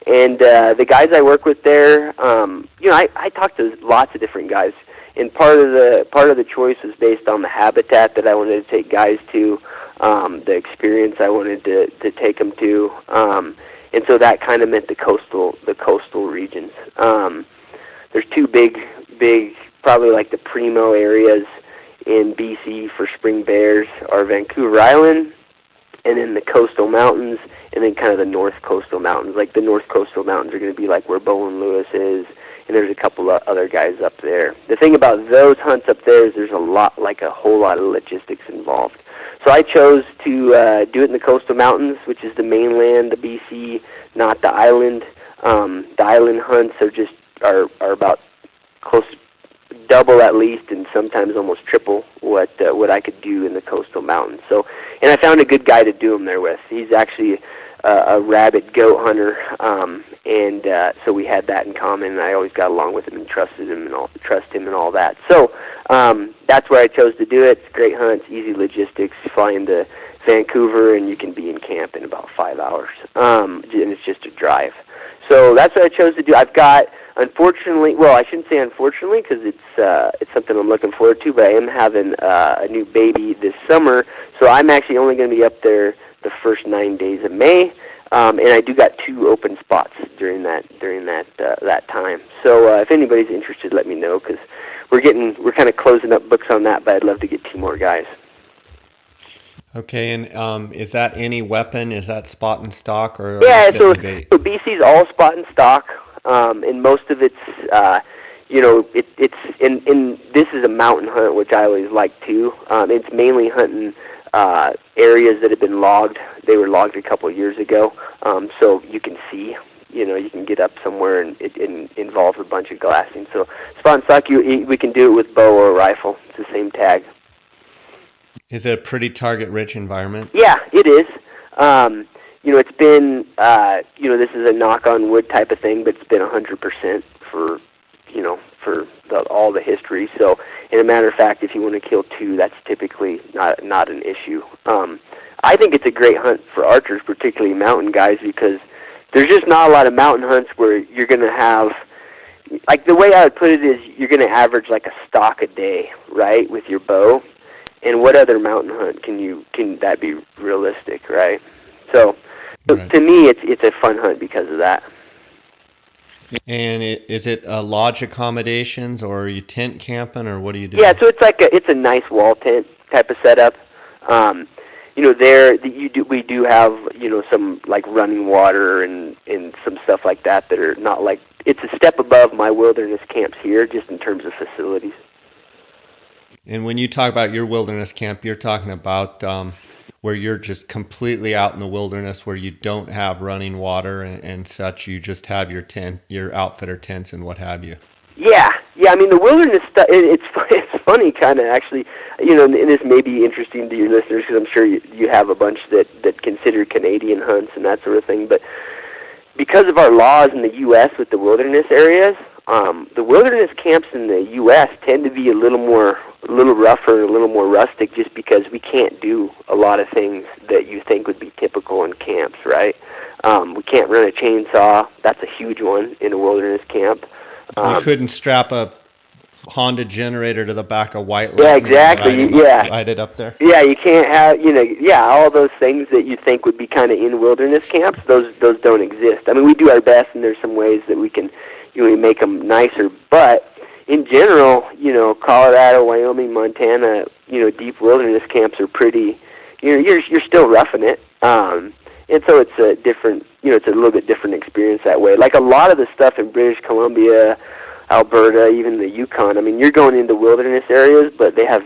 And the guys I work with there, I talked to lots of different guys, and part of the choice was based on the habitat that I wanted to take guys to. The experience I wanted to take them to, and so that kind of meant the coastal regions. There's two big, probably like the primo areas in BC for spring bears are Vancouver Island, and then the coastal mountains, and then kind of the north coastal mountains. Like the north coastal mountains are going to be like where Bowen Lewis is, and there's a couple of other guys up there. The thing about those hunts up there is there's a whole lot of logistics involved. So I chose to do it in the coastal mountains, which is the mainland, the BC, not the island. The island hunts are about close to double at least, and sometimes almost triple what I could do in the coastal mountains. So, and I found a good guy to do them there with. He's actually a rabid goat hunter, and so we had that in common. And I always got along with him and trust him and all that. So that's where I chose to do it. It's a great hunt, it's easy logistics. Fly into Vancouver and you can be in camp in about 5 hours, and it's just a drive. So that's what I chose to do. I've got Unfortunately, well, I shouldn't say unfortunately because it's something I'm looking forward to. But I am having a new baby this summer, so I'm actually only going to be up there the first 9 days of May, and I do got 2 open spots during that time. So if anybody's interested, let me know because we're kind of closing up books on that. But I'd love to get 2 more guys. Okay, and is that any weapon? Is that spot and stock or yeah? So BC's all spot and stock, and most of it's it's in this is a mountain hunt, which I always like too. It's mainly hunting areas that have been logged. They were logged a couple of years ago, so you can see. You can get up somewhere and it involves a bunch of glassing. So spot and stock, we can do it with bow or rifle. It's the same tag. Is it a pretty target-rich environment? Yeah, it is. It's been, this is a knock on wood type of thing, but it's been 100% for all the history. So, in a matter of fact, if you want to kill 2, that's typically not an issue. I think it's a great hunt for archers, particularly mountain guys, because there's just not a lot of mountain hunts where you're going to have, like the way I would put it is you're going to average like a stock a day, right, with your bow. And what other mountain hunt can that be realistic, right? So right. To me, it's a fun hunt because of that. And is it lodge accommodations, or are you tent camping, or what do you do? Yeah, so it's a nice wall tent type of setup. We do have some like running water and some stuff like that are not like, it's a step above my wilderness camps here, just in terms of facilities. And when you talk about your wilderness camp, you're talking about where you're just completely out in the wilderness, where you don't have running water and such. You just have your tent, your outfitter tents, and what have you. Yeah. I mean, the wilderness stuff. It's funny, kind of actually. And this may be interesting to your listeners because I'm sure you have a bunch that consider Canadian hunts and that sort of thing. But because of our laws in the U.S. with the wilderness areas, the wilderness camps in the U.S. tend to be a little rougher, a little more rustic, just because we can't do a lot of things that you think would be typical in camps, right? We can't run a chainsaw. That's a huge one in a wilderness camp. You couldn't strap a Honda generator to the back of White. Yeah, exactly. Ride it up there. Yeah, you can't have, all those things that you think would be kind of in wilderness camps. Those don't exist. I mean, we do our best, and there's some ways that we can make them nicer, but in general, Colorado, Wyoming, Montana, deep wilderness camps are pretty, you're still roughing it. And so it's a different, it's a little bit different experience that way. Like a lot of the stuff in British Columbia, Alberta, even the Yukon, I mean, you're going into wilderness areas, but they have,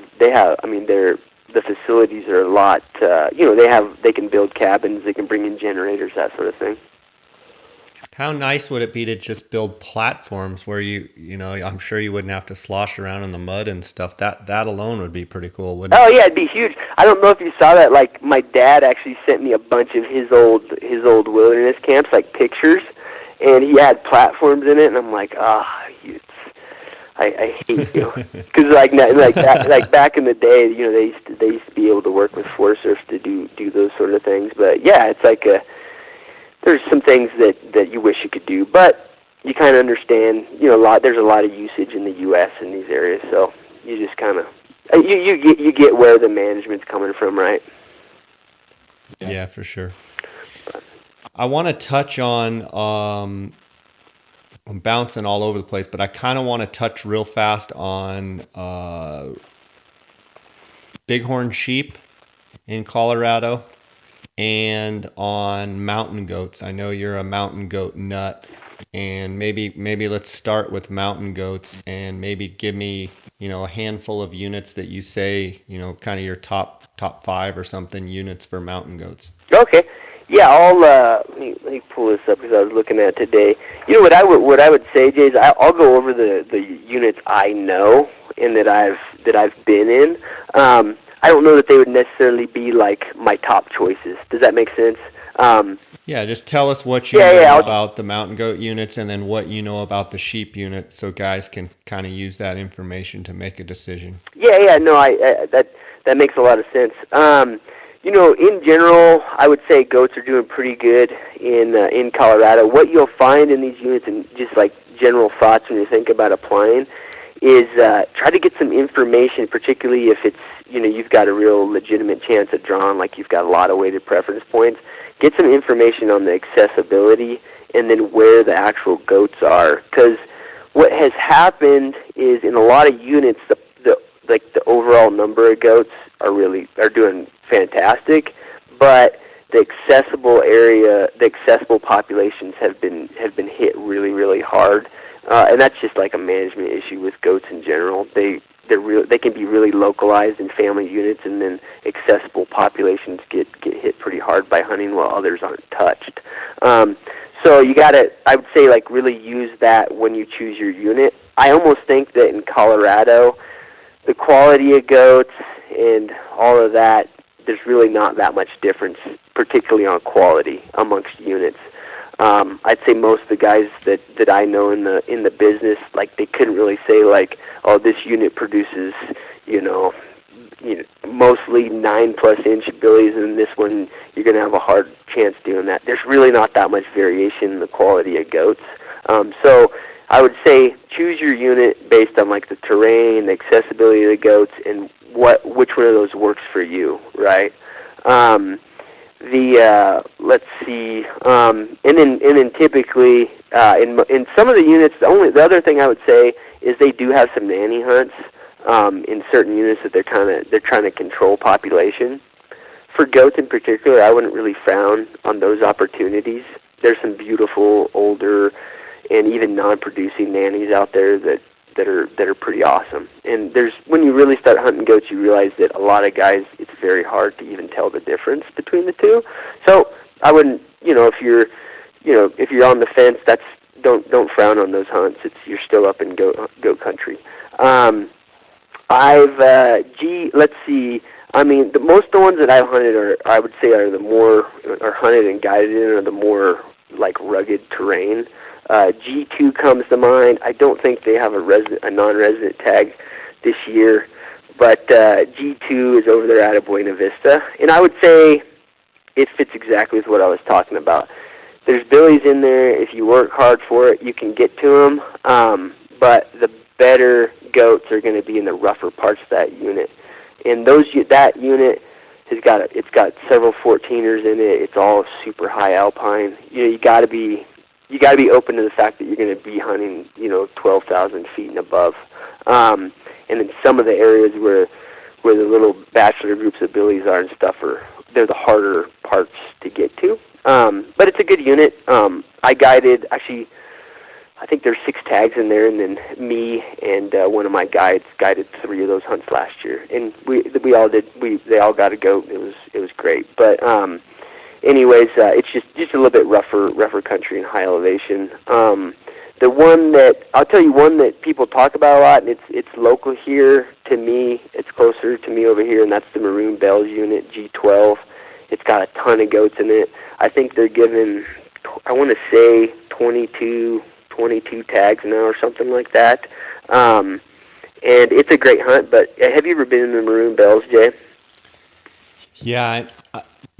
I mean, the facilities are a lot, they can build cabins, they can bring in generators, that sort of thing. How nice would it be to just build platforms where I'm sure you wouldn't have to slosh around in the mud and stuff. That alone would be pretty cool, wouldn't it? Oh yeah, it'd be huge. I don't know if you saw that. Like my dad actually sent me a bunch of his old wilderness camps, like pictures, and he had platforms in it, and I'm like, I hate you, because like back in the day, they used to be able to work with Forest Service to do those sort of things. But yeah, it's like there's some things that you wish you could do, but you kind of understand, there's a lot of usage in the U.S. in these areas, so you just kind of, you get where the management's coming from, right? Yeah, for sure. I want to touch on, I'm bouncing all over the place, but I kind of want to touch real fast on bighorn sheep in Colorado. And on mountain goats. I know you're a mountain goat nut, and maybe let's start with mountain goats, and maybe give me a handful of units that you say kind of your top 5 or something units for mountain goats. Okay, yeah, I'll let me pull this up because I was looking at it today. What I would say, Jay, is I'll go over the units I know and that I've been in. I don't know that they would necessarily be like my top choices. Does that make sense? Yeah, just tell us what you know about the mountain goat units and then what you know about the sheep unit so guys can kind of use that information to make a decision. Yeah, no, that makes a lot of sense. In general, I would say goats are doing pretty good in Colorado. What you'll find in these units, and just general thoughts when you think about applying is try to get some information, particularly if it's, you've got a real legitimate chance of drawing, like you've got a lot of weighted preference points. Get some information on the accessibility and then where the actual goats are. Because what has happened is in a lot of units, the overall number of goats are doing fantastic, but the accessible area, the accessible populations have been hit really, really hard, and that's just like a management issue with goats in general. They can be really localized in family units, and then accessible populations get hit pretty hard by hunting while others aren't touched. So you gotta, I would say, like, really use that when you choose your unit. I almost think that in Colorado, the quality of goats and all of that, there's really not that much difference, particularly on quality amongst units. I'd say most of the guys that I know in the business, like, they couldn't really say, like, oh, this unit produces, mostly 9+ inch billies, and this one you're going to have a hard chance doing that. There's really not that much variation in the quality of goats. So I would say choose your unit based on, like, the terrain, the accessibility of the goats, and which one of those works for you, right? Let's see, and then typically in some of the units, the other thing I would say is they do have some nanny hunts in certain units that they're trying to control population. For goats in particular, I wouldn't really frown on those opportunities. There's some beautiful older and even non-producing nannies out there that are pretty awesome. And when you really start hunting goats, you realize that a lot of guys, it's very hard to even tell the difference between the two. So I wouldn't, if you're on the fence, don't frown on those hunts. You're still up in goat country. Let's see. I mean, most the ones that I've hunted I would say are hunted and guided in are the more, like, rugged terrain. G2 comes to mind. I don't think they have a non-resident tag this year, but G2 is over there out of Buena Vista, and I would say it fits exactly with what I was talking about. There's billies in there. If you work hard for it, you can get to them, but the better goats are going to be in the rougher parts of that unit, and that unit has got several 14ers in it. It's all super high alpine. You got to be open to the fact that you're going to be hunting, 12,000 feet and above. And in some of the areas where the little bachelor groups of billies are and stuff, they're the harder parts to get to. But it's a good unit. I guided, actually, I think there's 6 tags in there, and then me and one of my guides guided 3 of those hunts last year. And we all did. They all got a goat. It was great. But anyways, it's just a little bit rougher country and high elevation. The one that I'll tell you, one that people talk about a lot, and it's local here to me. It's closer to me over here, and that's the Maroon Bells unit, G12. It's got a ton of goats in it. I think they're given, I want to say 22 tags now or something like that. And it's a great hunt. But have you ever been in the Maroon Bells, Jay? Yeah,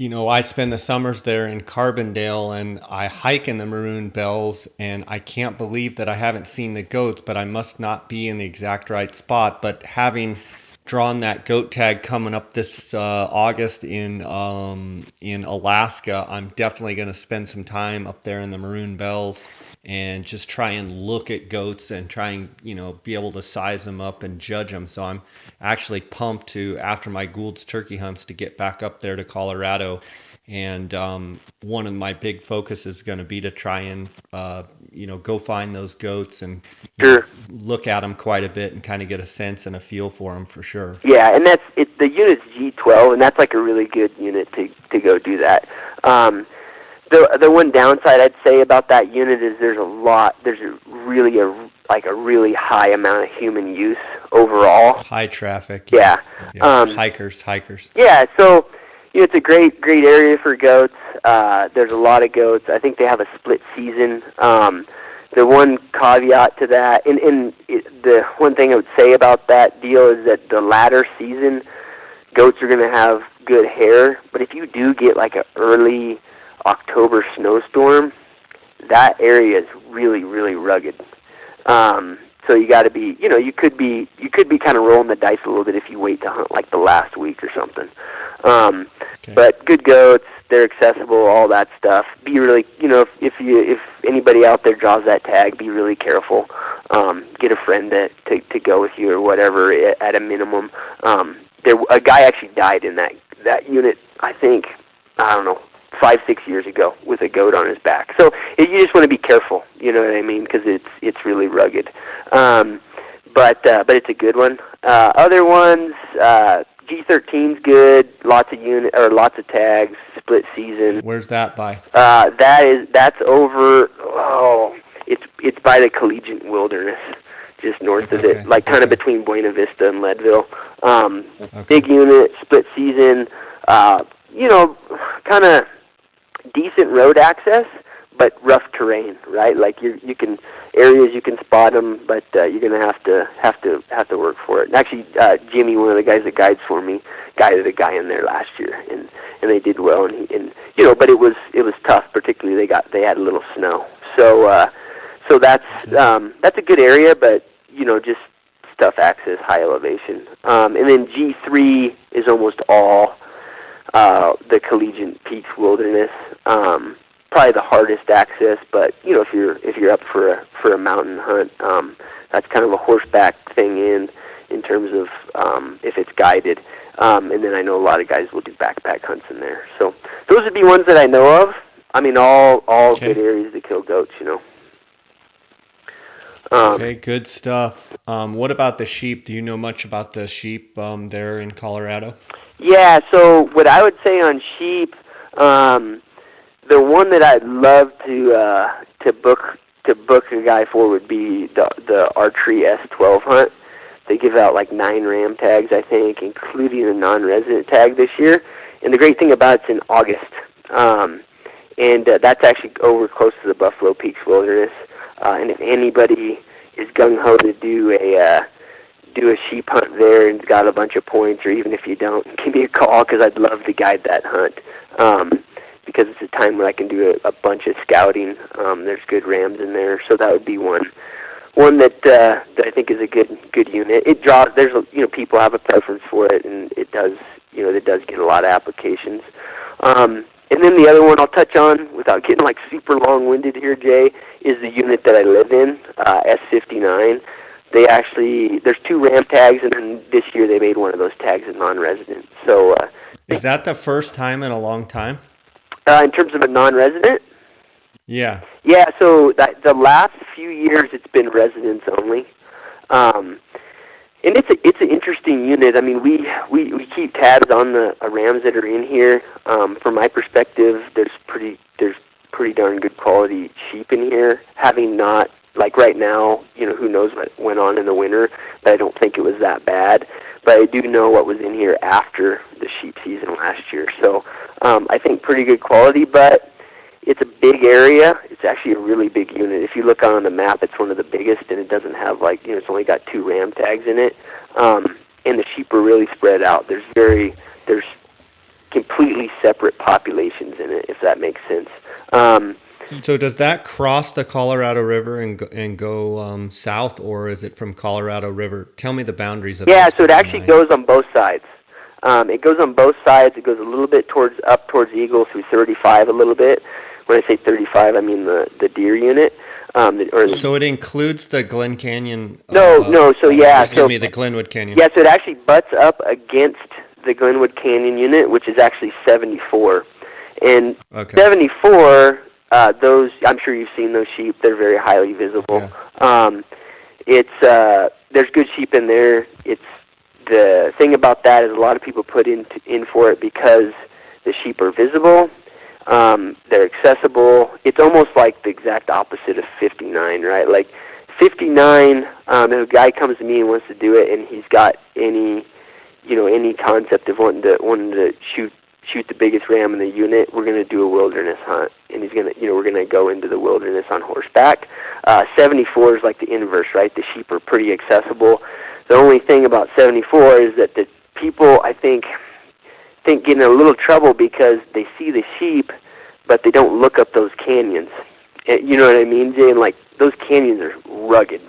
I spend the summers there in Carbondale, and I hike in the Maroon Bells, and I can't believe that I haven't seen the goats, but I must not be in the exact right spot. But having drawn that goat tag coming up this August in Alaska, I'm definitely going to spend some time up there in the Maroon Bells and just try and look at goats and try and be able to size them up and judge them. So I'm actually pumped after my Gould's turkey hunts to get back up there to Colorado, and one of my big focus is going to be to try and go find those goats and look at them quite a bit and kind of get a sense and a feel for them for sure. Yeah, and the unit's G12, and that's like a really good unit to go do that. The one downside I'd say about that unit is there's really a really high amount of human use overall. High traffic. Yeah. Hikers. Yeah, so it's a great area for goats. There's a lot of goats. I think they have a split season. The one caveat to that, and the one thing I would say about that deal is that the latter season, goats are going to have good hair, but if you do get like an early October snowstorm, that area is really, really rugged. So you got to be, you could be kind of rolling the dice a little bit if you wait to hunt like the last week or something. Okay. But good goats, they're accessible, all that stuff. Be really, if anybody out there draws that tag, be really careful. Get a friend to go with you or whatever at a minimum. A guy actually died in that unit, I think, I don't know, 5-6 years ago with a goat on his back. So you just want to be careful, you know what I mean, because it's really rugged. But it's a good one. Other ones, G13's good. Lots of tags. Split season. Where's that by? That's over. Oh, it's by the Collegiate Wilderness, just north of it, like kind of between Buena Vista and Leadville. Big unit, split season. Kind of decent road access, but rough terrain, right? Like you can spot them, but you're gonna have to work for it. And actually, Jimmy, one of the guys that guides for me, guided a guy in there last year, and they did well. And but it was tough, particularly they had a little snow. So that's a good area, but just tough access, high elevation. And then G3 is almost all the Collegiate Peaks Wilderness. Probably the hardest access, but if you're up for a mountain hunt, that's kind of a horseback thing in terms of if it's guided. And then I know a lot of guys will do backpack hunts in there. So those would be ones that I know of. I mean, all good areas to kill goats, Okay, good stuff. What about the sheep? Do you know much about the sheep there in Colorado? Yeah, so what I would say on sheep, the one that I'd love to book a guy for would be the archery S12 hunt. They give out like 9 ram tags, I think, including a non-resident tag this year. And the great thing about it's in August, and that's actually over close to the Buffalo Peaks Wilderness. And if anybody is gung ho to do a sheep hunt there and's got a bunch of points, or even if you don't, give me a call because I'd love to guide that hunt. Because it's a time when I can do a bunch of scouting. There's good rams in there, so that would be one that I think is a good unit. It draws. There's people have a preference for it, and it does get a lot of applications. And then the other one I'll touch on, without getting like super long-winded here, Jay, is the unit that I live in, S59. There's 2 ram tags, and then this year they made one of those tags a non-resident. So is that the first time in a long time? In terms of a non-resident? Yeah. Yeah, so the last few years it's been residents only. And it's an interesting unit. I mean, we keep tabs on the rams that are in here. From my perspective, there's pretty darn good quality sheep in here. Having not, like right now, who knows what went on in the winter, but I don't think it was that bad. But I do know what was in here after the sheep season last year. So I think pretty good quality, but it's a big area. It's actually a really big unit. If you look on the map, it's one of the biggest, and it doesn't have it's only got 2 ram tags in it. And the sheep are really spread out. There's completely separate populations in it, if that makes sense. So does that cross the Colorado River and go south, or is it from Colorado River? Tell me the boundaries of Yeah, this so it actually goes on both sides. It goes on both sides. It goes a little bit up towards Eagle through 35 a little bit. When I say 35, I mean the deer unit. So it includes the Glen Canyon. No. So yeah, the Glenwood Canyon. Yeah, so it actually butts up against the Glenwood Canyon unit, which is actually 74. And 74, those I'm sure you've seen those sheep. They're very highly visible. Yeah. There's good sheep in there. The thing about that is a lot of people put in for it because the sheep are visible. They're accessible. It's almost like the exact opposite of 59, right? Like 59, if a guy comes to me and wants to do it, and he's got any concept of wanting to shoot the biggest ram in the unit, we're going to do a wilderness hunt, and we're going to go into the wilderness on horseback. 74 is like the inverse, right? The sheep are pretty accessible. The only thing about 74 is that the people, I think get in a little trouble because they see the sheep, but they don't look up those canyons. You know what I mean, Jay? And like those canyons are rugged.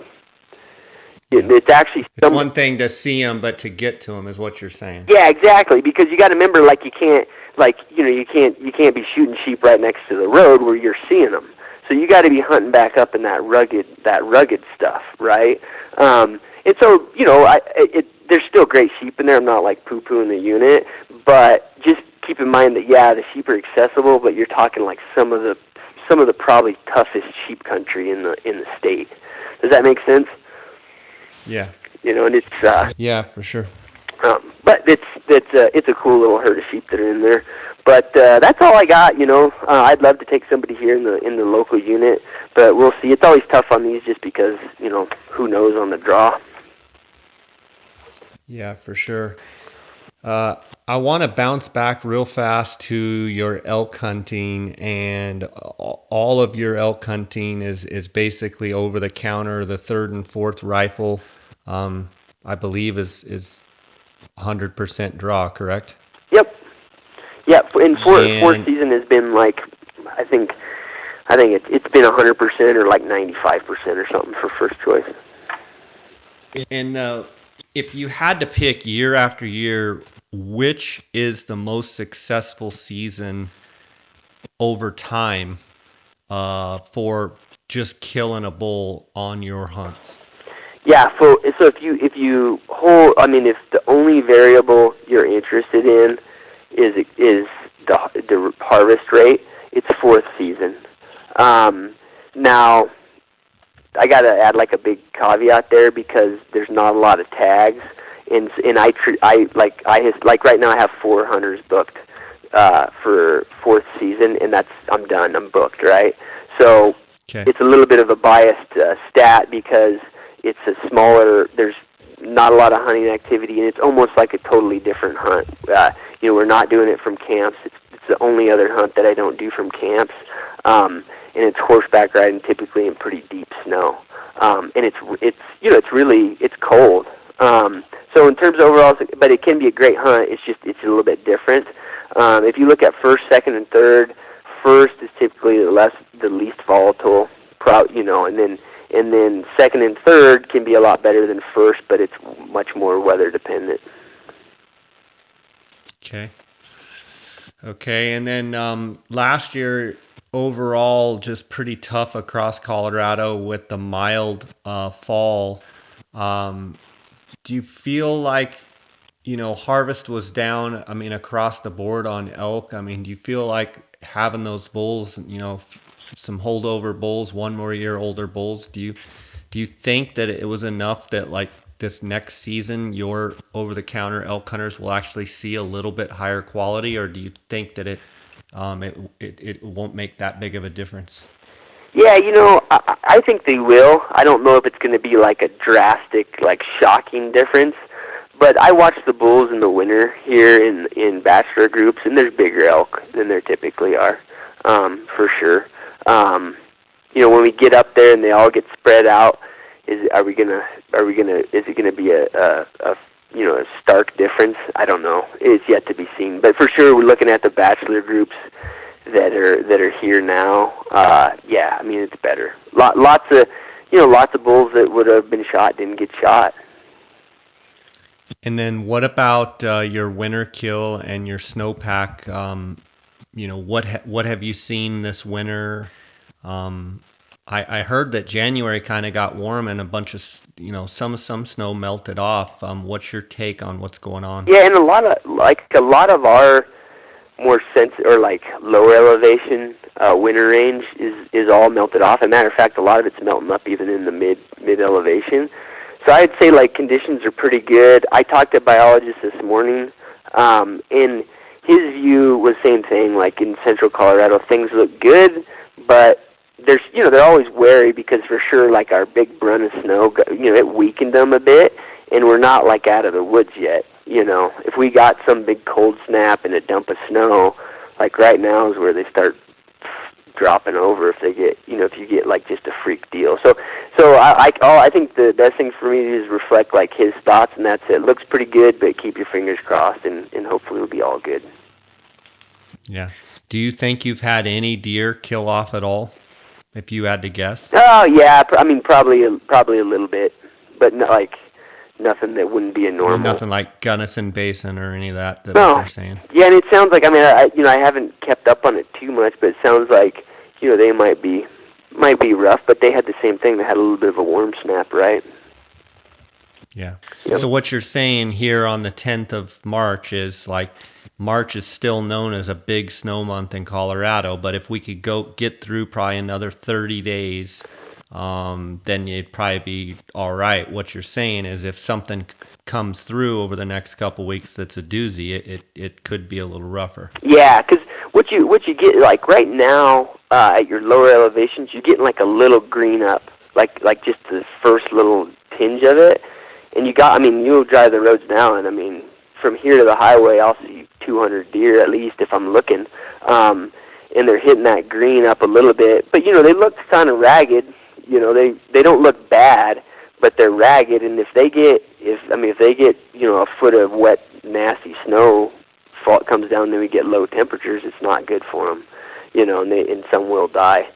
Yeah. It's actually It's one thing to see them, but to get to them is what you're saying. Yeah, exactly. Because you got to remember, like you can't, you can't be shooting sheep right next to the road where you're seeing them. So you got to be hunting back up in that rugged stuff, right? And so there's still great sheep in there. I'm not like poo-pooing the unit, but just keep in mind that the sheep are accessible, but you're talking like some of the probably toughest sheep country in the state. Does that make sense? Yeah. And it's yeah, for sure. But it's a cool little herd of sheep that are in there. But that's all I got. I'd love to take somebody here in the local unit, but we'll see. It's always tough on these just because who knows on the draw. Yeah, for sure. I want to bounce back real fast to your elk hunting, and all of your elk hunting is basically over the counter. The 3rd and 4th rifle, I believe, is 100% draw, correct? Yep. Yeah, and fourth season has been like, I think it's been 100% or like 95% or something for first choice. And if you had to pick year after year, which is the most successful season over time for just killing a bull on your hunts? Yeah, so if the only variable you're interested in is the harvest rate, it's 4th season. Now, I got to add like a big caveat there because there's not a lot of tags, and right now I have 4 hunters booked for 4th season, and I'm done. I'm booked, right? So It's a little bit of a biased stat because it's a smaller. There's not a lot of hunting activity, and it's almost like a totally different hunt. We're not doing it from camps. It's the only other hunt that I don't do from camps. And it's horseback riding, typically in pretty deep snow. And it's cold. So in terms of overall, but it can be a great hunt. It's a little bit different. If you look at 1st, 2nd, and 3rd, 1st is typically the least volatile, and then 2nd and 3rd can be a lot better than 1st, but it's much more weather dependent. Okay, and then last year overall just pretty tough across Colorado with the mild fall. Do you feel like harvest was down, across the board on elk? Do you feel like having those bulls, some holdover bulls, one more year older bulls, do you think that it was enough that like this next season your over-the-counter elk hunters will actually see a little bit higher quality, or do you think that it won't make that big of a difference? Yeah, I think they will. I don't know if it's going to be like a drastic, like shocking difference, but I watch the bulls in the winter here in bachelor groups, and there's bigger elk than there typically are, for sure. When we get up there and they all get spread out, is it gonna be a stark difference? I don't know. It's yet to be seen. But for sure, we're looking at the bachelor groups that are here now. It's better. Lots of bulls that would have been shot didn't get shot. And then what about your winter kill and your snowpack? What have you seen this winter? I heard that January kind of got warm and a bunch of some snow melted off. What's your take on what's going on? Yeah, and a lot of our more lower elevation winter range is all melted off. As a matter of fact, a lot of it's melting up even in the mid elevation. So I'd say like conditions are pretty good. I talked to a biologist this morning, and his view was same thing. Like in central Colorado, things look good, but they're always wary because for sure, like our big brunt of snow, it weakened them a bit, and we're not like out of the woods yet. If we got some big cold snap and a dump of snow, like right now is where they start dropping over if they get, if you get like just a freak deal. So I think the best thing for me is reflect like his thoughts, and that's it. Looks pretty good, but keep your fingers crossed, and hopefully it'll be all good. Yeah. Do you think you've had any deer kill off at all, if you had to guess? Oh yeah, probably a little bit, but not, like nothing that wouldn't be a normal. Nothing like Gunnison Basin or any of that No. they're saying. Yeah, and it sounds like, I mean, I haven't kept up on it too much, but it sounds like, they might be rough, but they had the same thing. They had a little bit of a warm snap, right? Yeah. Yep. So what you're saying here on the 10th of March is like March is still known as a big snow month in Colorado, but if we could get through probably another 30 days, then you'd probably be all right. What you're saying is if something comes through over the next couple weeks that's a doozy, it could be a little rougher. Yeah, because what you get, like right now at your lower elevations, you're getting like a little green up, like just the first little tinge of it. And you'll drive the roads now, and I mean, from here to the highway, I'll see 200 deer at least if I'm looking. And they're hitting that green up a little bit. But, they look kind of ragged. They don't look bad, but they're ragged. And if they get, a foot of wet, nasty snow, fall comes down, then we get low temperatures, it's not good for them, and some will die.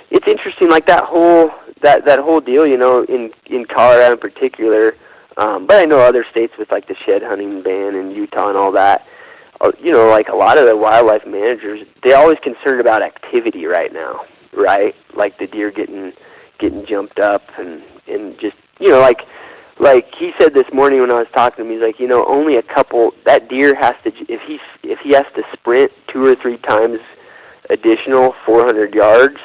It's interesting, like that whole deal, in Colorado in particular, but I know other states with like the shed hunting ban in Utah and all that. Like a lot of the wildlife managers, they're always concerned about activity right now, right? Like the deer getting jumped up and just like he said this morning when I was talking to him, he's like, only a couple. That deer has to, if he has to sprint 2 or 3 times additional 400 yards.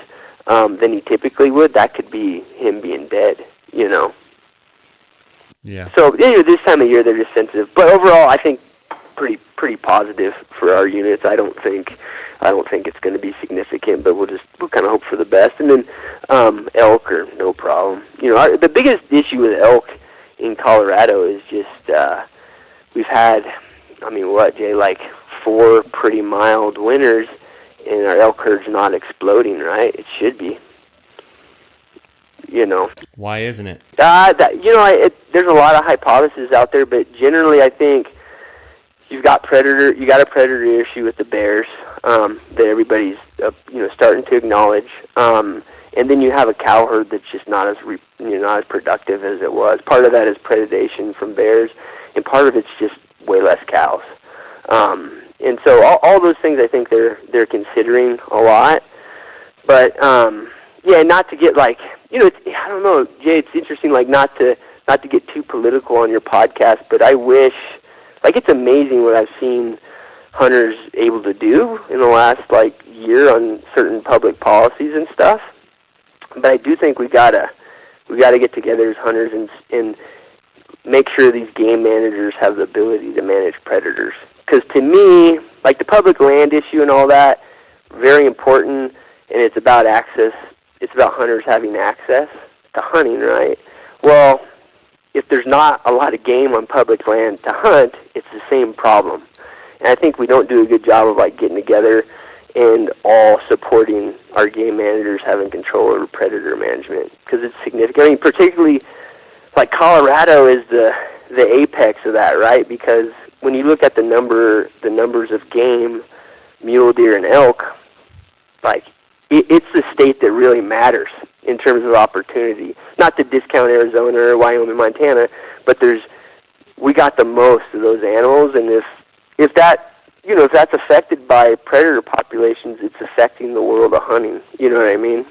Than he typically would, that could be him being dead, Yeah. So this time of year they're just sensitive, but overall I think pretty positive for our units. I don't think it's going to be significant, but we'll kind of hope for the best. And then elk are no problem. The biggest issue with elk in Colorado is just we've had, Jay, like 4 pretty mild winters. And our elk herd's not exploding, right? It should be. Why isn't it? There's a lot of hypotheses out there, but generally I think you got a predator issue with the bears that everybody's starting to acknowledge, and then you have a cow herd that's just not as productive as it was. Part of that is predation from bears, and part of it's just way less cows. And so all those things I think they're considering a lot. But not to get like, I don't know, Jay, it's interesting, like not to get too political on your podcast, but I wish, like, it's amazing what I've seen hunters able to do in the last like year on certain public policies and stuff. But I do think we gotta get together as hunters and make sure these game managers have the ability to manage predators. Because to me, like the public land issue and all that, very important, and it's about access. It's about hunters having access to hunting, right? Well, if there's not a lot of game on public land to hunt, it's the same problem. And I think we don't do a good job of like getting together and all supporting our game managers having control over predator management, because it's significant. I mean, particularly like Colorado is the apex of that, right? Because when you look at the numbers of game, mule deer and elk, like it's the state that really matters in terms of opportunity. Not to discount Arizona or Wyoming, Montana, but we got the most of those animals, and if that's affected by predator populations, it's affecting the world of hunting. You know what I mean?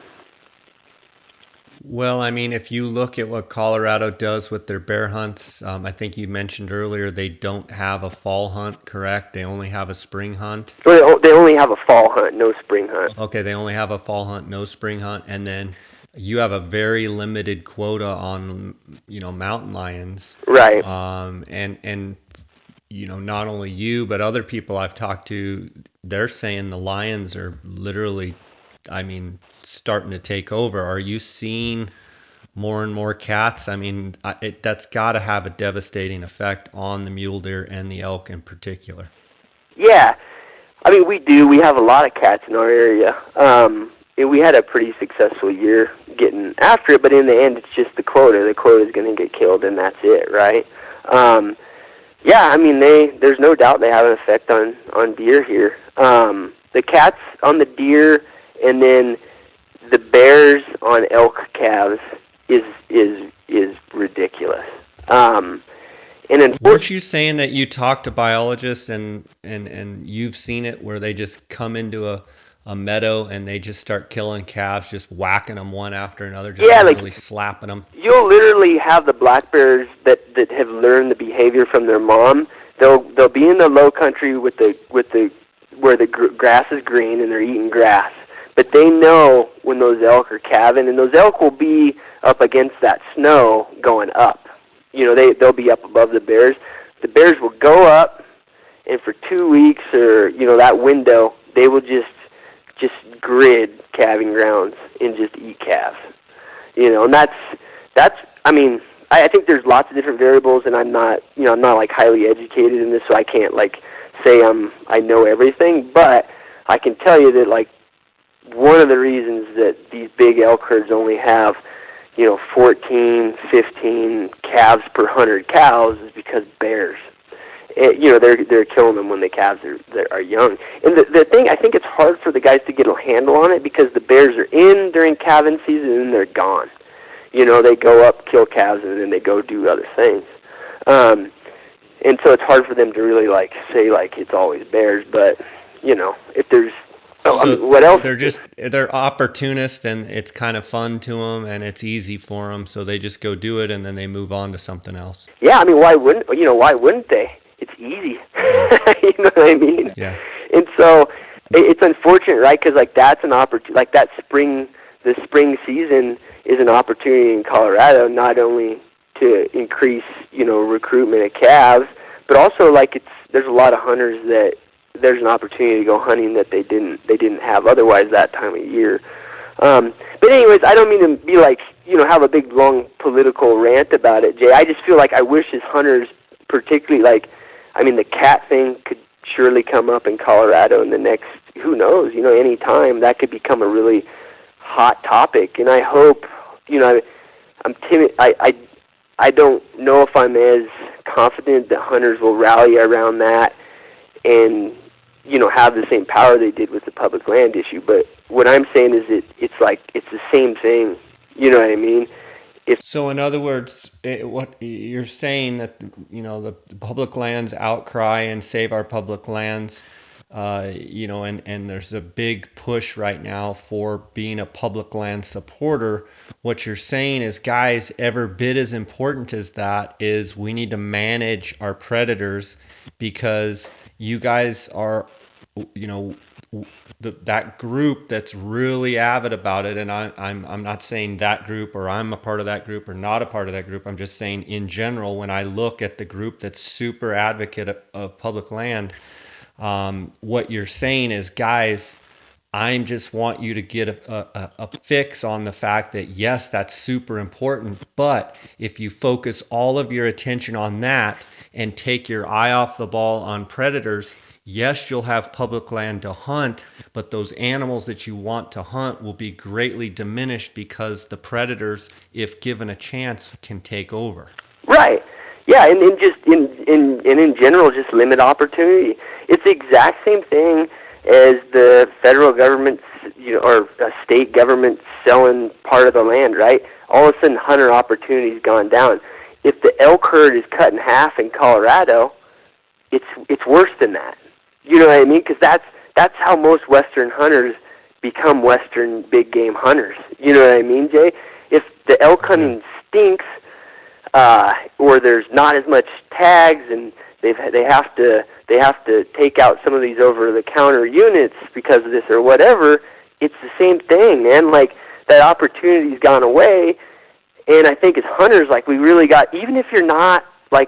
Well, I mean, if you look at what Colorado does with their bear hunts, I think you mentioned earlier they don't have a fall hunt, correct? They only have a spring hunt? They only have a fall hunt, no spring hunt. Okay, they only have a fall hunt, no spring hunt, and then you have a very limited quota on, mountain lions. Right. And not only you, but other people I've talked to, they're saying the lions are literally, starting to take over. Are you seeing more and more cats? I mean, that's got to have a devastating effect on the mule deer and the elk in particular. Yeah, we do. We have a lot of cats in our area. We had a pretty successful year getting after it, but in the end, it's just the quota. The quota is going to get killed, and that's it, right? There's no doubt they have an effect on deer here. The cats on the deer, and then the bears on elk calves is is ridiculous. And weren't you saying that you talked to biologists and you've seen it where they just come into a meadow and they just start killing calves, just whacking them one after another, just literally slapping them? You'll literally have the black bears that have learned the behavior from their mom. They'll be in the low country with the where the grass is green and they're eating grass. But they know when those elk are calving, and those elk will be up against that snow going up. They'll be up above the bears. The bears will go up, and for 2 weeks or that window, they will just grid calving grounds and just eat calves. And that's. I mean, I think there's lots of different variables, and I'm not like highly educated in this, so I can't like say I know everything. But I can tell you that like one of the reasons that these big elk herds only have 14, 15 calves per 100 cows is because bears. They're killing them when the calves are young. And the thing, I think it's hard for the guys to get a handle on it because the bears are in during calving season and they're gone. They go up, kill calves, and then they go do other things. And so it's hard for them to really like say like it's always bears. But if there's what else? They're opportunists, and it's kind of fun to them, and it's easy for them, so they just go do it, and then they move on to something else. Yeah, I mean, why wouldn't they? It's easy. You know what I mean? Yeah. And so it's unfortunate, right? Because like that's an opportunity. Like the spring season is an opportunity in Colorado, not only to increase recruitment of calves, but also like there's a lot of hunters that there's an opportunity to go hunting that they didn't have otherwise that time of year. But anyways, I don't mean to be like have a big long political rant about it, Jay. I just feel like I wish as hunters, particularly like, I mean, the cat thing could surely come up in Colorado in the next, who knows, any time that could become a really hot topic. And I hope, I'm timid. I don't know if I'm as confident that hunters will rally around that and have the same power they did with the public land issue. But what I'm saying is it's the same thing. You know what I mean? So in other words, what you're saying that the public lands outcry and save our public lands, and there's a big push right now for being a public land supporter. What you're saying is, guys, every bit as important as that is we need to manage our predators, because you guys are, that group that's really avid about it, and I'm not saying that group or I'm a part of that group or not a part of that group. I'm just saying in general, when I look at the group that's super advocate of public land, what you're saying is, guys, I just want you to get a fix on the fact that, yes, that's super important, but if you focus all of your attention on that and take your eye off the ball on predators, yes, you'll have public land to hunt, but those animals that you want to hunt will be greatly diminished because the predators, if given a chance, can take over. Right. Yeah, and in general, just limit opportunity. It's the exact same thing as the federal government, or a state government selling part of the land, right? All of a sudden, hunter opportunity's gone down. If the elk herd is cut in half in Colorado, it's worse than that. You know what I mean? Because that's how most Western hunters become Western big game hunters. You know what I mean, Jay? If the elk hunting stinks, or there's not as much tags, and they have to take out some of these over-the-counter units because of this or whatever, it's the same thing, man. Like, that opportunity's gone away, and I think as hunters, like, we really got, even if you're not a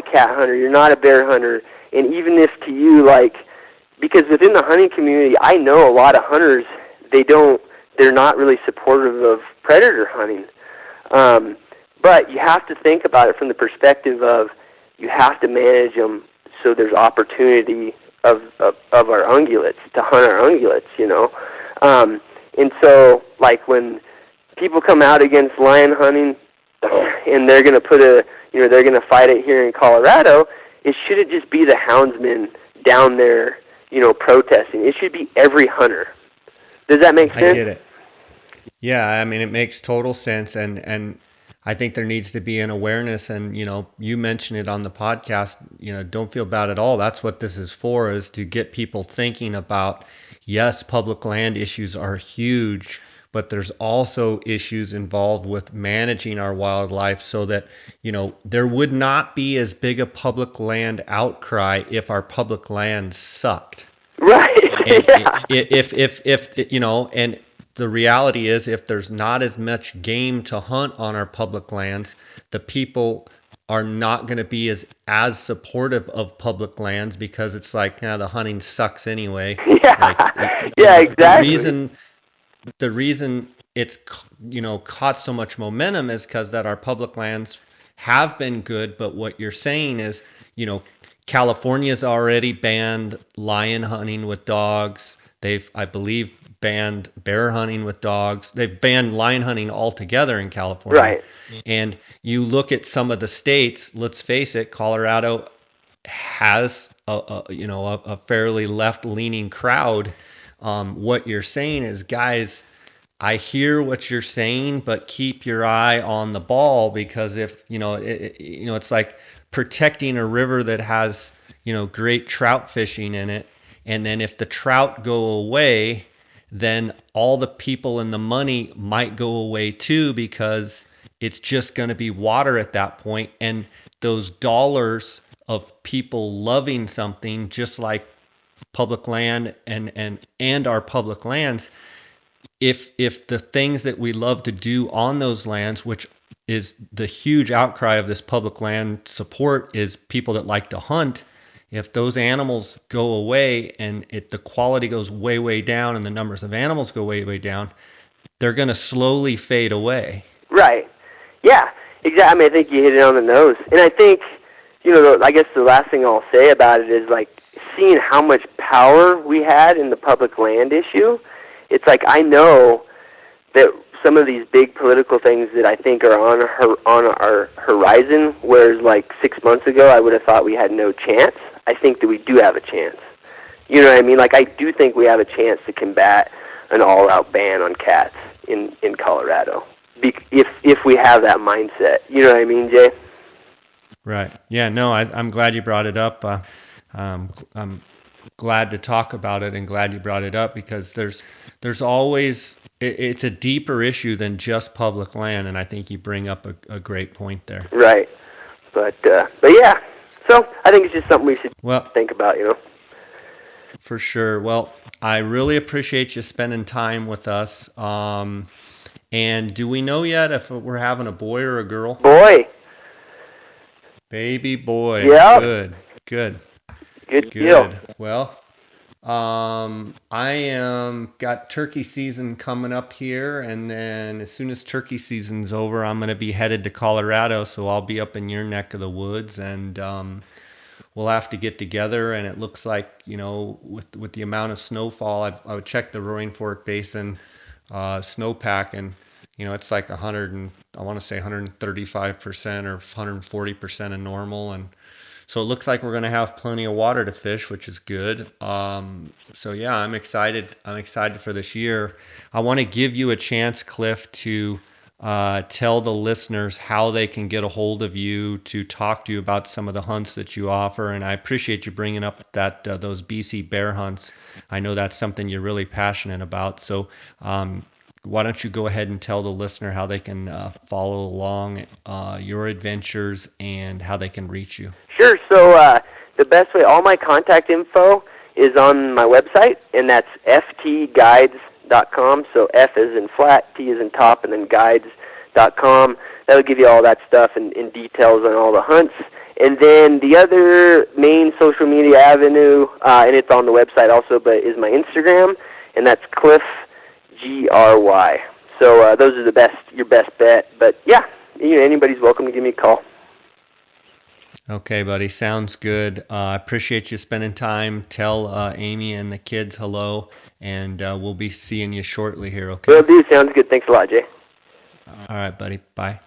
cat hunter, you're not a bear hunter, and even if to you, like, because within the hunting community, I know a lot of hunters, they're not really supportive of predator hunting. But you have to think about it from the perspective of you have to manage them so there's opportunity of our ungulates, to hunt our ungulates, And so, like, when people come out against lion hunting and they're going to they're going to fight it here in Colorado, it shouldn't just be the houndsmen down there, protesting. It should be every hunter. Does that make sense? I get it. Yeah, I mean, it makes total sense, and I think there needs to be an awareness, and you mentioned it on the podcast. Don't feel bad at all. That's what this is for, is to get people thinking about, yes, public land issues are huge, but there's also issues involved with managing our wildlife so that there would not be as big a public land outcry if our public land sucked. Right. And Yeah. if and the reality is, if there's not as much game to hunt on our public lands, the people are not going to be as supportive of public lands, because it's like, the hunting sucks anyway. Yeah. Like, Yeah, exactly. The reason it's caught so much momentum is because that our public lands have been good. But what you're saying is, California's already banned lion hunting with dogs. They've, I believe, banned bear hunting with dogs. They've banned lion hunting altogether in California. Right. And you look at some of the states, let's face it, Colorado has a fairly left-leaning crowd. What you're saying is, guys, I hear what you're saying, but keep your eye on the ball, because if it's like protecting a river that has great trout fishing in it, and then if the trout go away, then all the people and the money might go away too, because it's just going to be water at that point. And those dollars of people loving something, just like public land and our public lands, if the things that we love to do on those lands, which is the huge outcry of this public land support, is people that like to hunt, if those animals go away and the quality goes way, way down and the numbers of animals go way, way down, they're going to slowly fade away. Right. Yeah, exactly. I mean, I think you hit it on the nose. And I think, I guess the last thing I'll say about it is, like, seeing how much power we had in the public land issue. It's like, I know that some of these big political things that I think are on our horizon, whereas like 6 months ago I would have thought we had no chance, I think that we do have a chance. You know what I mean? Like, I do think we have a chance to combat an all-out ban on cats in Colorado, if we have that mindset. You know what I mean, Jay? Right. Yeah, no, I'm glad you brought it up. I'm glad to talk about it, and glad you brought it up, because there's always, it's a deeper issue than just public land, and I think you bring up a great point there. Right. But yeah, so I think it's just something we should think about, For sure. Well, I really appreciate you spending time with us. And do we know yet if we're having a boy or a girl? Boy. Baby boy. Yeah. Good. Good deal. Well, I got turkey season coming up here, and then as soon as turkey season's over, I'm going to be headed to Colorado, so I'll be up in your neck of the woods, and we'll have to get together. And it looks like, with the amount of snowfall, I would check the Roaring Fork Basin snowpack, and it's like 135% or 140% of normal, and so it looks like we're going to have plenty of water to fish, which is good. So yeah, I'm excited. I'm excited for this year. I want to give you a chance, Cliff, to tell the listeners how they can get a hold of you to talk to you about some of the hunts that you offer. And I appreciate you bringing up those BC bear hunts. I know that's something you're really passionate about. So why don't you go ahead and tell the listener how they can follow along your adventures and how they can reach you? Sure. So the best way, all my contact info is on my website, and that's ftguides.com. So F is in flat, T is in top, and then guides.com. That'll give you all that stuff and details on all the hunts. And then the other main social media avenue, and it's on the website also, but is my Instagram, and that's Cliff GRY. So those are your best bet. But yeah, anybody's welcome to give me a call. Okay, buddy. Sounds good. I appreciate you spending time. Tell Amy and the kids hello, and we'll be seeing you shortly here, okay? Will do. Sounds good. Thanks a lot, Jay. All right, buddy. Bye.